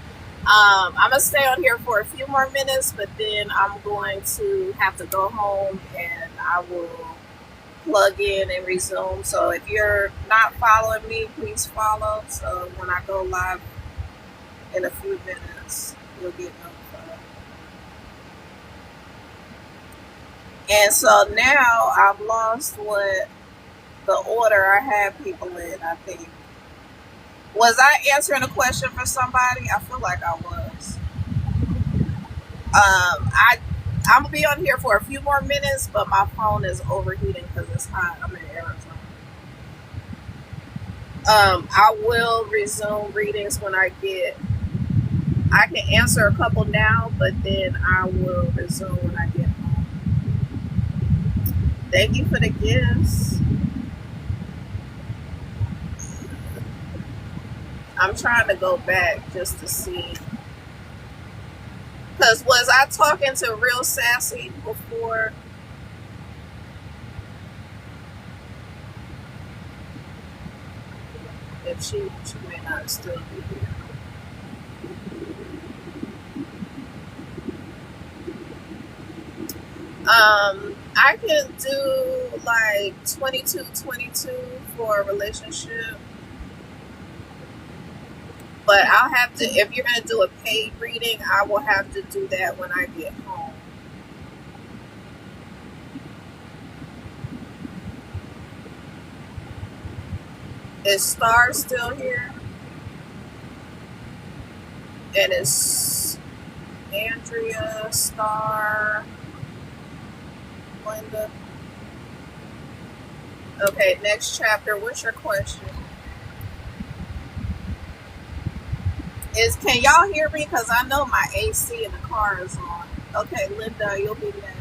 I'm gonna stay on here for a few more minutes, but then I'm going to have to go home, and I will plug in and resume. So if you're not following me, please follow. So when I go live in a few minutes, you'll get notified. And so now I've lost what the order I had people in, I think. Was I answering a question for somebody? I feel like I was. I'm gonna be on here for a few more minutes, but my phone is overheating because it's hot. I'm in Arizona. I will resume readings when I get. I can answer a couple now, but then I will resume when I get home. Thank you for the gifts. I'm trying to go back just to see. Because was I talking to Real Sassy before? If she may not still be here. I can do like 22, 22 for a relationship, but I'll have to. If you're gonna do a paid reading, I will have to do that when I get home. Is Star still here? And it's Andrea, Star, Linda. Okay, next chapter. What's your question? Is can y'all hear me? Because I know my AC in the car is on. Okay, Linda, you'll be next.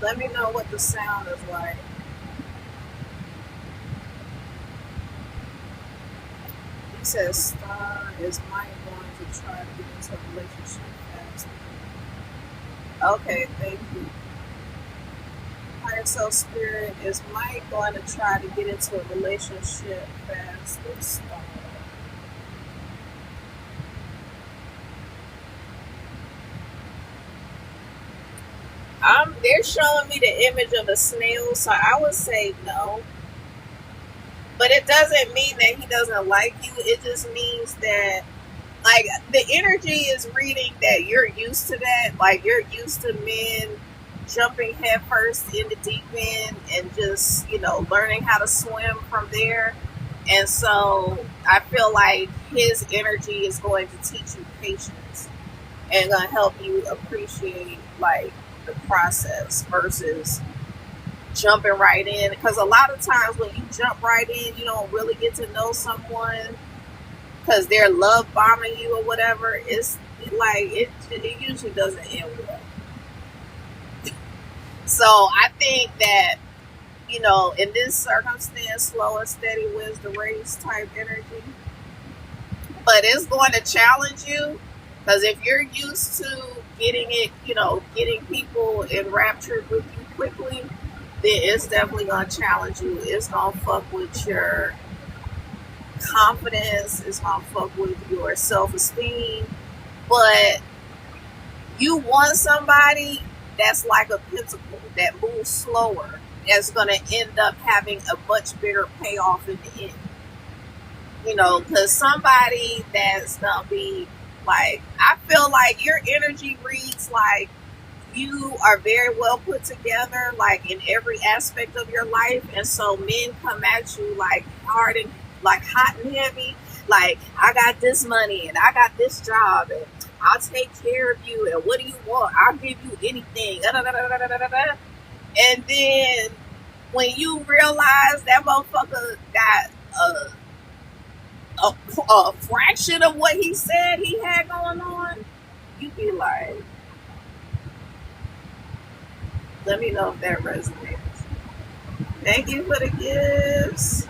Let me know what the sound is like. He says Star is Mike going to try to get into a relationship fast. Okay, thank you. Higher self spirit is Mike going to try to get into a relationship fast with Star. They're showing me the image of a snail, so I would say no. But it doesn't mean that he doesn't like you. It just means that, like, the energy is reading that you're used to that. Like, you're used to men jumping headfirst in the deep end and just, learning how to swim from there. And so I feel like his energy is going to teach you patience and going to help you appreciate, like, the process versus jumping right in, because a lot of times when you jump right in, you don't really get to know someone because they're love bombing you or whatever. It's like it usually doesn't end well. So I think that, in this circumstance, slow and steady wins the race type energy, but it's going to challenge you, because if you're used to getting it, getting people enraptured with you quickly, then it's definitely gonna challenge you. It's gonna fuck with your confidence. It's gonna fuck with your self-esteem. But you want somebody that's like a pentacle that moves slower. That's gonna end up having a much bigger payoff in the end. Because somebody that's gonna be like, I feel like your energy reads like you are very well put together, like in every aspect of your life. And so men come at you like hard and like hot and heavy. Like, I got this money and I got this job and I'll take care of you. And what do you want? I'll give you anything. And then when you realize that motherfucker got a fraction of what he said he had going on, you be like, let me know if that resonates. Thank you for the gifts.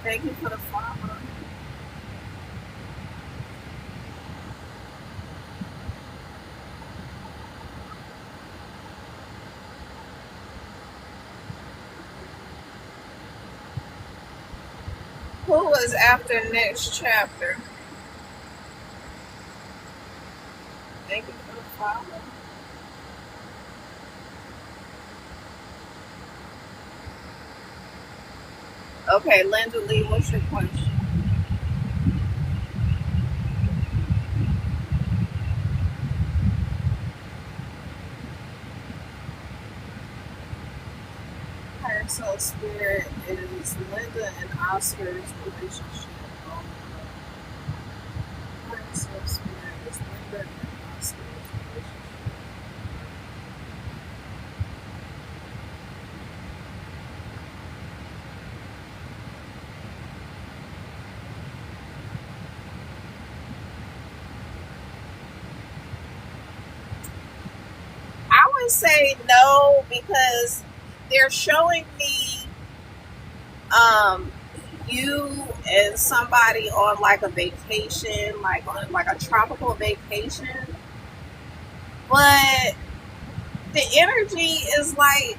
Thank you for the follow. Who was after next chapter? Thank you for the follow. Okay, Linda Lee, what's your question? Higher soul spirit is Linda and Oscar's relationship. Higher soul spirit is Linda and Oscar's relationship. I would say no because they're showing me um you and somebody on like a vacation, like on like a tropical vacation, but the energy is like,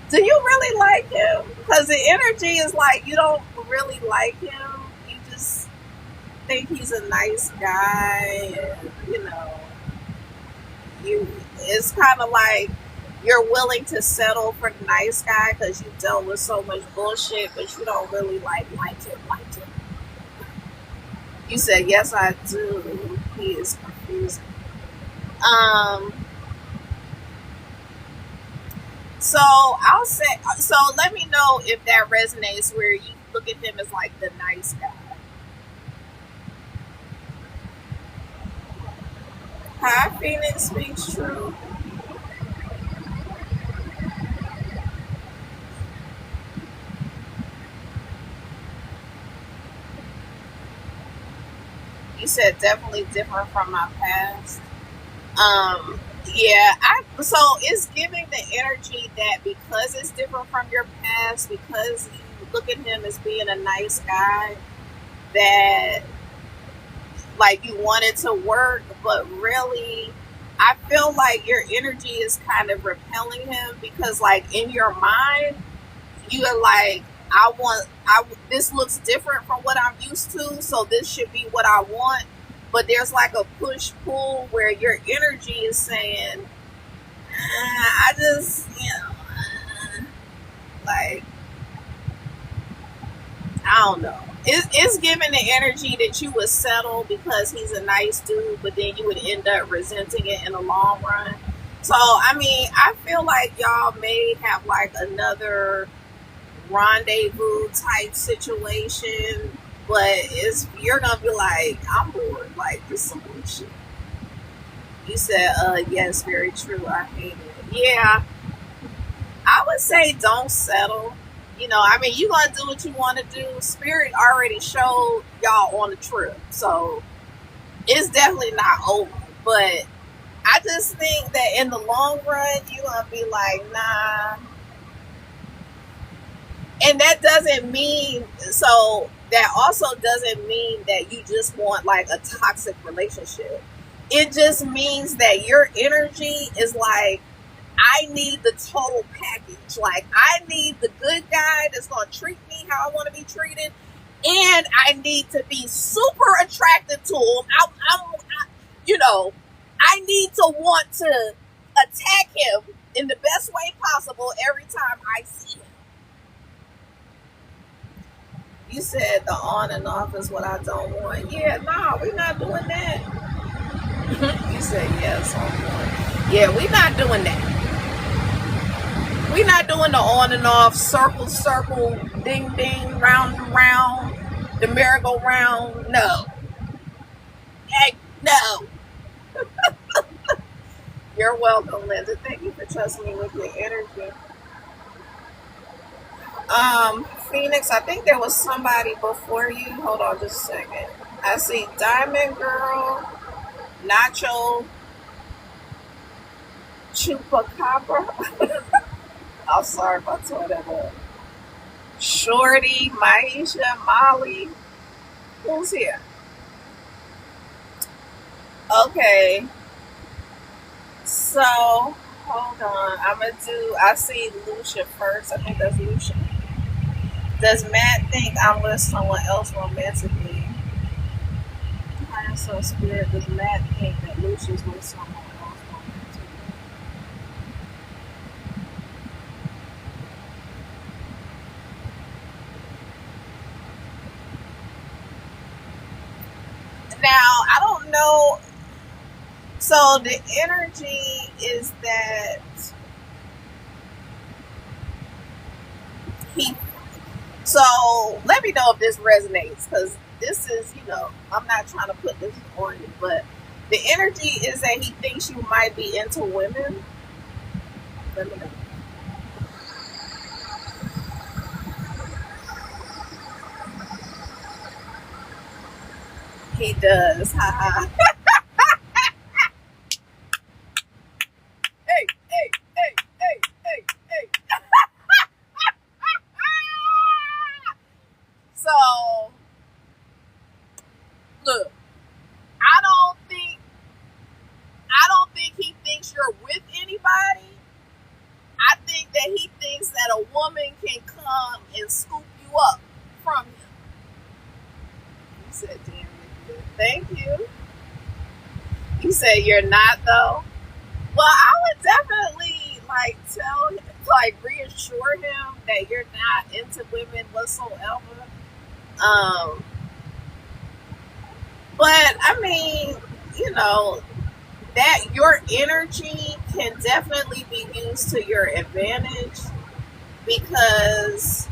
do you really like him? Because the energy is like you don't really like him. You just think he's a nice guy, and you. It's kind of like you're willing to settle for the nice guy because you dealt with so much bullshit, but you don't really like him, like him. You said yes, I do. He is confusing. Um. So I'll say. So let me know if that resonates. Where you look at him as like the nice guy. Hi, Phoenix speaks true. You said definitely different from my past. Yeah, I so it's giving the energy that because it's different from your past, because you look at him as being a nice guy, that like you wanted to work, but really I feel like your energy is kind of repelling him because like in your mind you are like, I this looks different from what I'm used to, so this should be what I want. But there's like a push pull where your energy is saying, I just, like, I don't know. It's giving the energy that you would settle because he's a nice dude, but then you would end up resenting it in the long run. So, I mean, I feel like y'all may have like another rendezvous type situation, but it's you're gonna be like, I'm bored, like this some bullshit. You said, yes, very true. I hate it. Yeah, I would say don't settle. I mean, you gonna do what you want to do. Spirit already showed y'all on the trip, so it's definitely not over. But I just think that in the long run, you gonna be like, nah, and that doesn't mean so that also doesn't mean that you just want like a toxic relationship. It just means that your energy is like, I need the total package. Like I need the good guy that's going to treat me how I want to be treated, and I need to be super attracted to him. You know I need to want to attack him in the best way possible every time I see him. You said the on and off is what I don't want. Yeah, no, we're not doing that. You said yes on one. Yeah, we're not doing that. We're not doing the on and off, circle, circle, ding, ding, round and round, the merry-go-round. No. Heck, no. You're welcome, Linda. Thank you for trusting me with your energy. Phoenix, I think there was somebody before you. Hold on just a second. I see Diamond Girl, Nacho, Chupacabra. I'm sorry if I tore that up. Shorty, Maisha, Molly. Who's here? Okay. So, hold on. I see Lucia first. I think that's Lucia. Does Matt think I'm with someone else romantically? I am so scared. Does Matt think that Lucia's with someone else romantically? know, so the energy is that he, so let me know if this resonates, because this is, I'm not trying to put this on you, but the energy is that he thinks you might be into women. Let me know. He does. Haha. Hey, hey, hey, hey, hey, hey. So, look, I don't think I don't think he thinks you're with anybody. I think that he thinks that a woman can come and scoop you up from him. You said, damn, good. Thank you. You said you're not, though. Well, I would definitely reassure him that you're not into women whatsoever. Um, but I mean, you know, that your energy can definitely be used to your advantage, because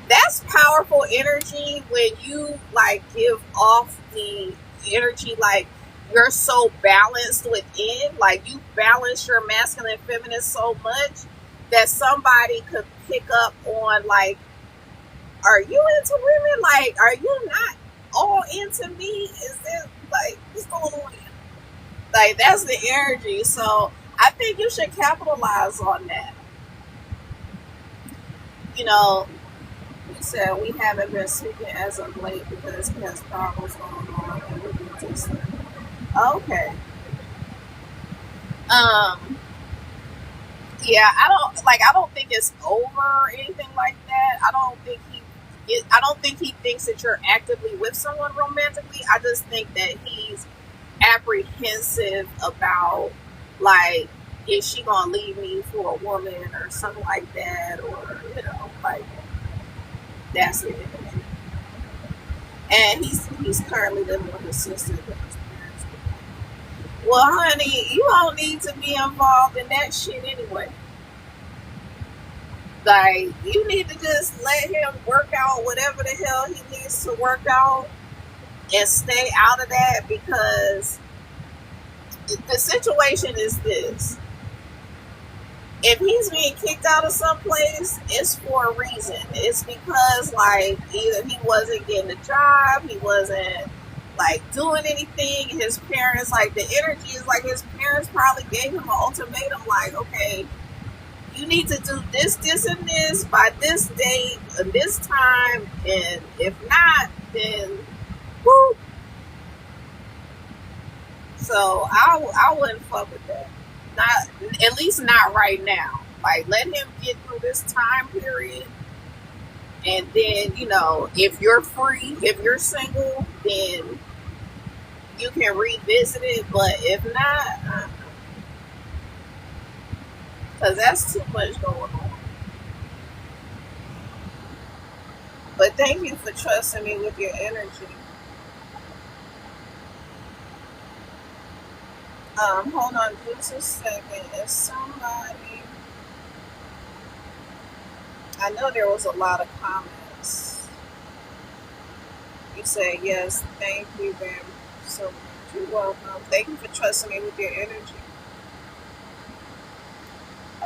that's powerful energy when you like give off the energy like you're so balanced within, like you balance your masculine and feminine so much that somebody could pick up on, like, are you into women? Like, are you not all into me? Is this like what's going on? Like, that's the energy. So I think you should capitalize on that. You know, you said we haven't been speaking as of late because he has problems going on and we need to. Okay. Um. Yeah, I don't think it's over or anything like that. I don't think he thinks that you're actively with someone romantically. I just think that he's apprehensive about, like, is she gonna leave me for a woman or something like that, or like, that's it. And he's currently living with his sister. Well, honey, you don't need to be involved in that shit anyway. Like, you need to just let him work out whatever the hell he needs to work out and stay out of that, because the situation is this. If he's being kicked out of some place, it's for a reason. It's because, like, either he wasn't getting a job, he wasn't, like, doing anything. His parents, like, the energy is like his parents probably gave him an ultimatum, like, okay, you need to do this, this, and this by this date, this time, and if not, then whoop. So I wouldn't fuck with that. Not, at least not right now. Like, let him get through this time period, and then, if you're free, if you're single, then you can revisit it. But if not, because that's too much going on. But thank you for trusting me with your energy. Hold on just a second. Is somebody? I know there was a lot of comments. You say yes. Thank you very much. So much. You're welcome. Thank you for trusting me with your energy.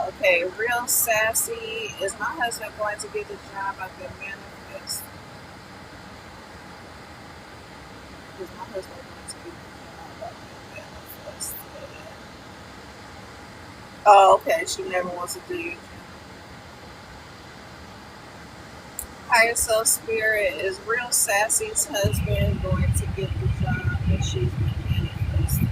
Okay, real sassy. Is my husband going to get the job I've been manifesting? Is my husband going to get the job I've been manifesting? Oh, okay. She never wants to do your job. Higher self spirit, is real sassy's husband going to get the job that she's been manifesting?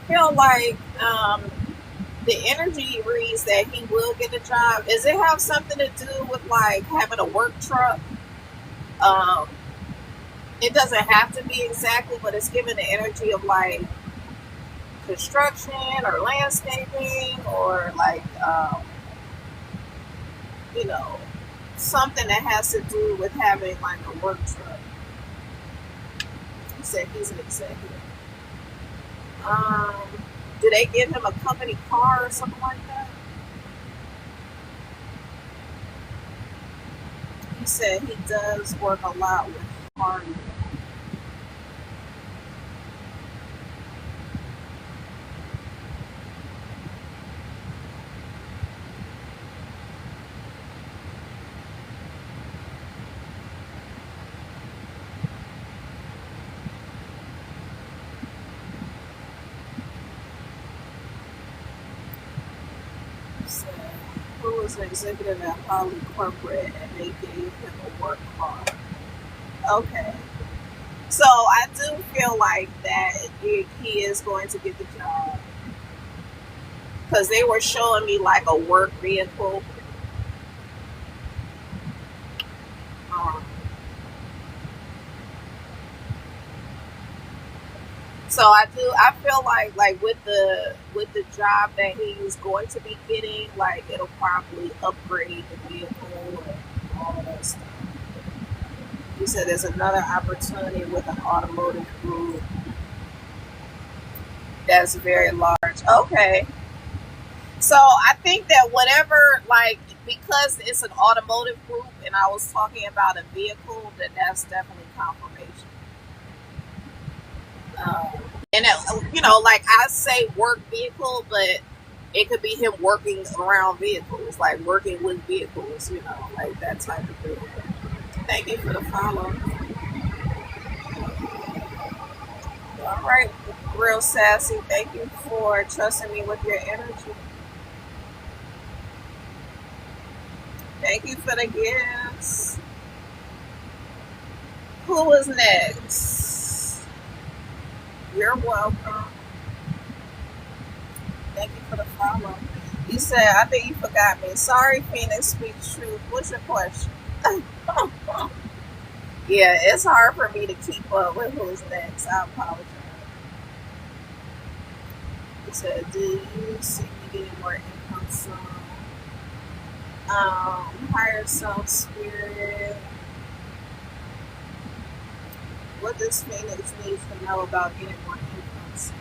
feel like the energy reads that he will get a job. Does it have something to do with like having a work truck? Um, it doesn't have to be exactly, but it's giving the energy of like construction or landscaping or like you know something that has to do with having like a work truck. He said he's an executive. Um, do they give him a company car or something like that? He said he does work a lot with hardware. He said who was an executive at Holly Corporate and they gave him a work car. Okay. So I do feel like that he is going to get the job because they were showing me like a work vehicle. Um, so I feel like with the job that he's going to be getting, like it'll probably upgrade the vehicle and all of that stuff. He said there's another opportunity with an automotive group that's very large. Okay. So I think that whatever, like, because it's an automotive group and I was talking about a vehicle, that's definitely confirmation. Um, and, like I say work vehicle, but it could be him working around vehicles, like working with vehicles, like that type of thing. Thank you for the follow. All right, real sassy. Thank you for trusting me with your energy. Thank you for the gifts. Who was next? You're welcome. Thank you for the follow. You said, I think you forgot me. Sorry, Phoenix speaks truth. What's your question? Yeah, it's hard for me to keep up with who's next. I apologize. You said, do you see me getting more income soon? Higher self spirit. What does Phoenix need to know about getting more income soon?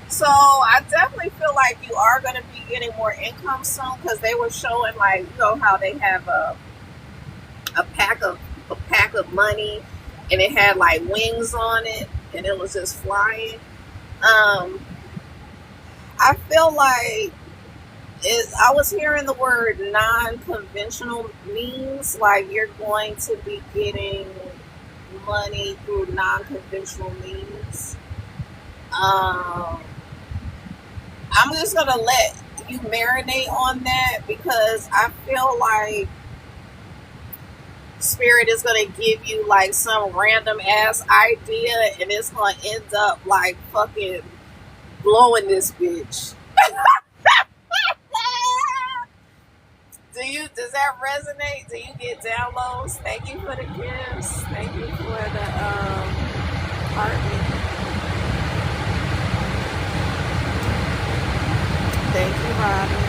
So I definitely feel like you are going to be getting more income soon because they were showing like how they have a pack of money and it had like wings on it and it was just flying. Um, I feel like I was hearing the word non-conventional means like you're going to be getting money through non-conventional means. Um, I'm just gonna let you marinate on that because I feel like spirit is gonna give you like some random ass idea and it's gonna end up like fucking blowing this bitch. Does that resonate? Do you get downloads? Thank you for the gifts. Thank you for the heartbeat. Thank you, Robin.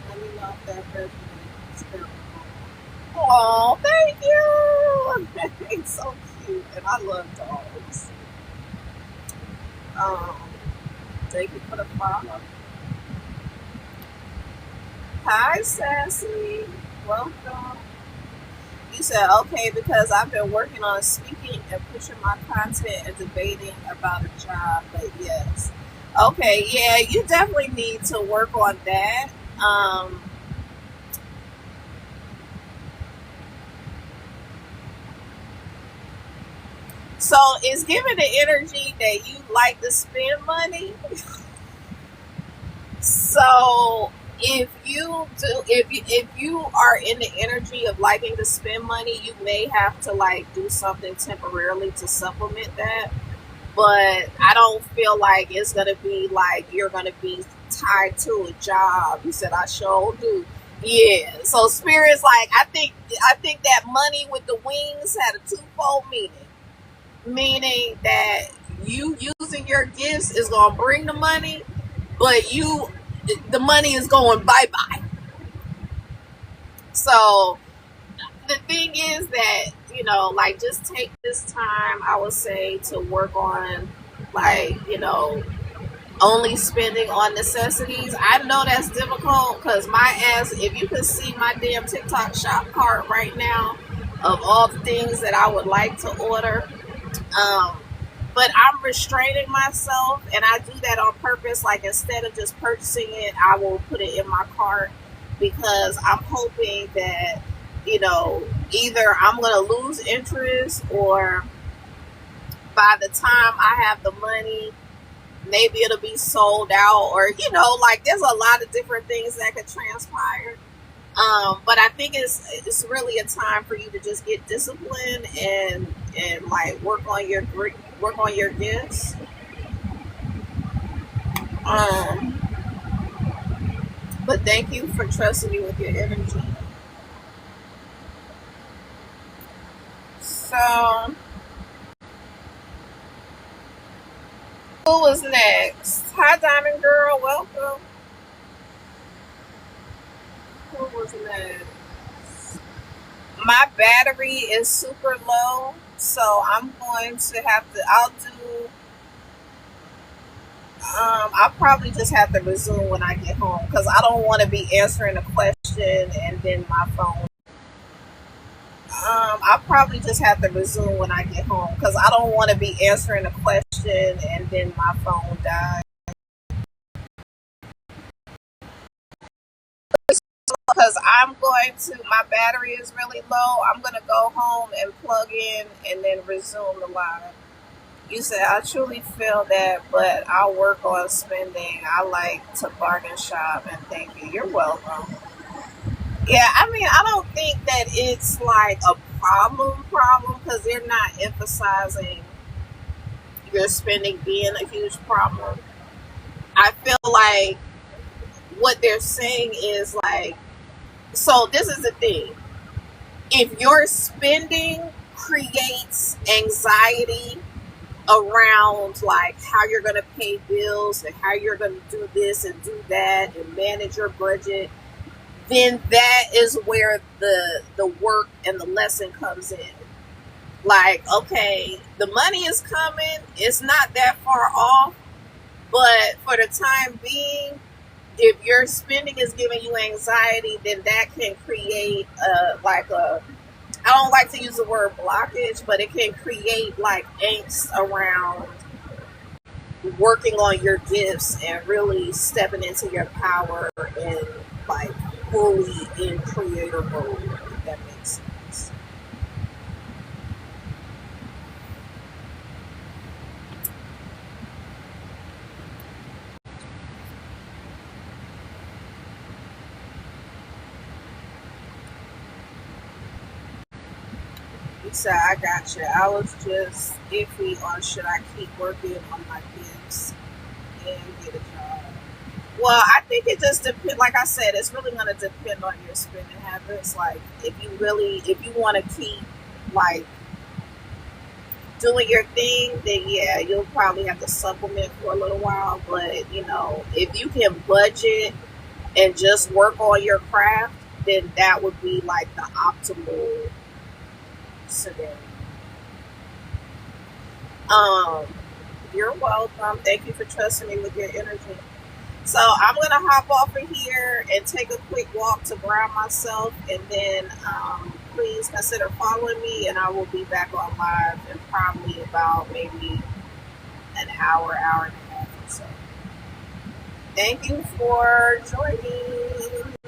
Let me know if that resonates. Oh, thank you. It's so cute, and I love dogs. Um, thank you for the follow. Hi, Sassy. Welcome. You said okay because I've been working on speaking and pushing my content and debating about a job. But yes, Okay, yeah, you definitely need to work on that. Um, so it's giving the energy that you like to spend money. So if you are in the energy of liking to spend money, you may have to like do something temporarily to supplement that. But I don't feel like it's gonna be like you're gonna be tied to a job. You said I sure do. Yeah. So spirits like I think that money with the wings had a twofold meaning. Meaning that you using your gifts is gonna bring the money, but the money is going bye bye. So the thing is that like just take this time. I would say to work on like only spending on necessities. I know that's difficult because my ass. If you could see my damn TikTok shop cart right now of all the things that I would like to order. Um, but I'm restraining myself, and I do that on purpose. Like instead of just purchasing it, I will put it in my cart because I'm hoping that either I'm gonna lose interest, or by the time I have the money, maybe it'll be sold out, or like there's a lot of different things that could transpire. But I think it's really a time for you to just get disciplined and like work on your gifts. Um, but thank you for trusting me with your energy. So who was next? Hi, Diamond Girl. Welcome. Who was next? My battery is super low, so I'm going to have to. I'll probably just have to resume when I get home because I don't want to be answering a question and then my phone. I'll probably just have to resume when I get home because I don't want to be answering a question and then my phone dies. Because my battery is really low. I'm going to go home and plug in and then resume the live. You said, I truly feel that, but I'll work on spending. I like to bargain shop, and thank you. You're welcome. Yeah, I mean, I don't think that it's like a problem because they're not emphasizing your spending being a huge problem. I feel like what they're saying is like, so this is the thing. If your spending creates anxiety around like how you're going to pay bills and how you're going to do this and do that and manage your budget, then that is where the work and the lesson comes in. Like, okay, the money is coming, it's not that far off, but for the time being, if your spending is giving you anxiety, then that can create like a, I don't like to use the word blockage, but it can create like angst around working on your gifts and really stepping into your power and like fully in creator mode, if that makes sense. You said, I got you. I was just iffy on should I keep working on my gifts and get a job. Well, I think it just depends. Like I said, it's really going to depend on your spending habits. Like, if you want to keep like doing your thing, then yeah, you'll probably have to supplement for a little while. But if you can budget and just work on your craft, then that would be like the optimal scenario. Um, you're welcome. Thank you for trusting me with your energy. So I'm gonna hop off of here and take a quick walk to ground myself, and then please consider following me, and I will be back on live in probably about maybe an hour, hour and a half or so. Thank you for joining.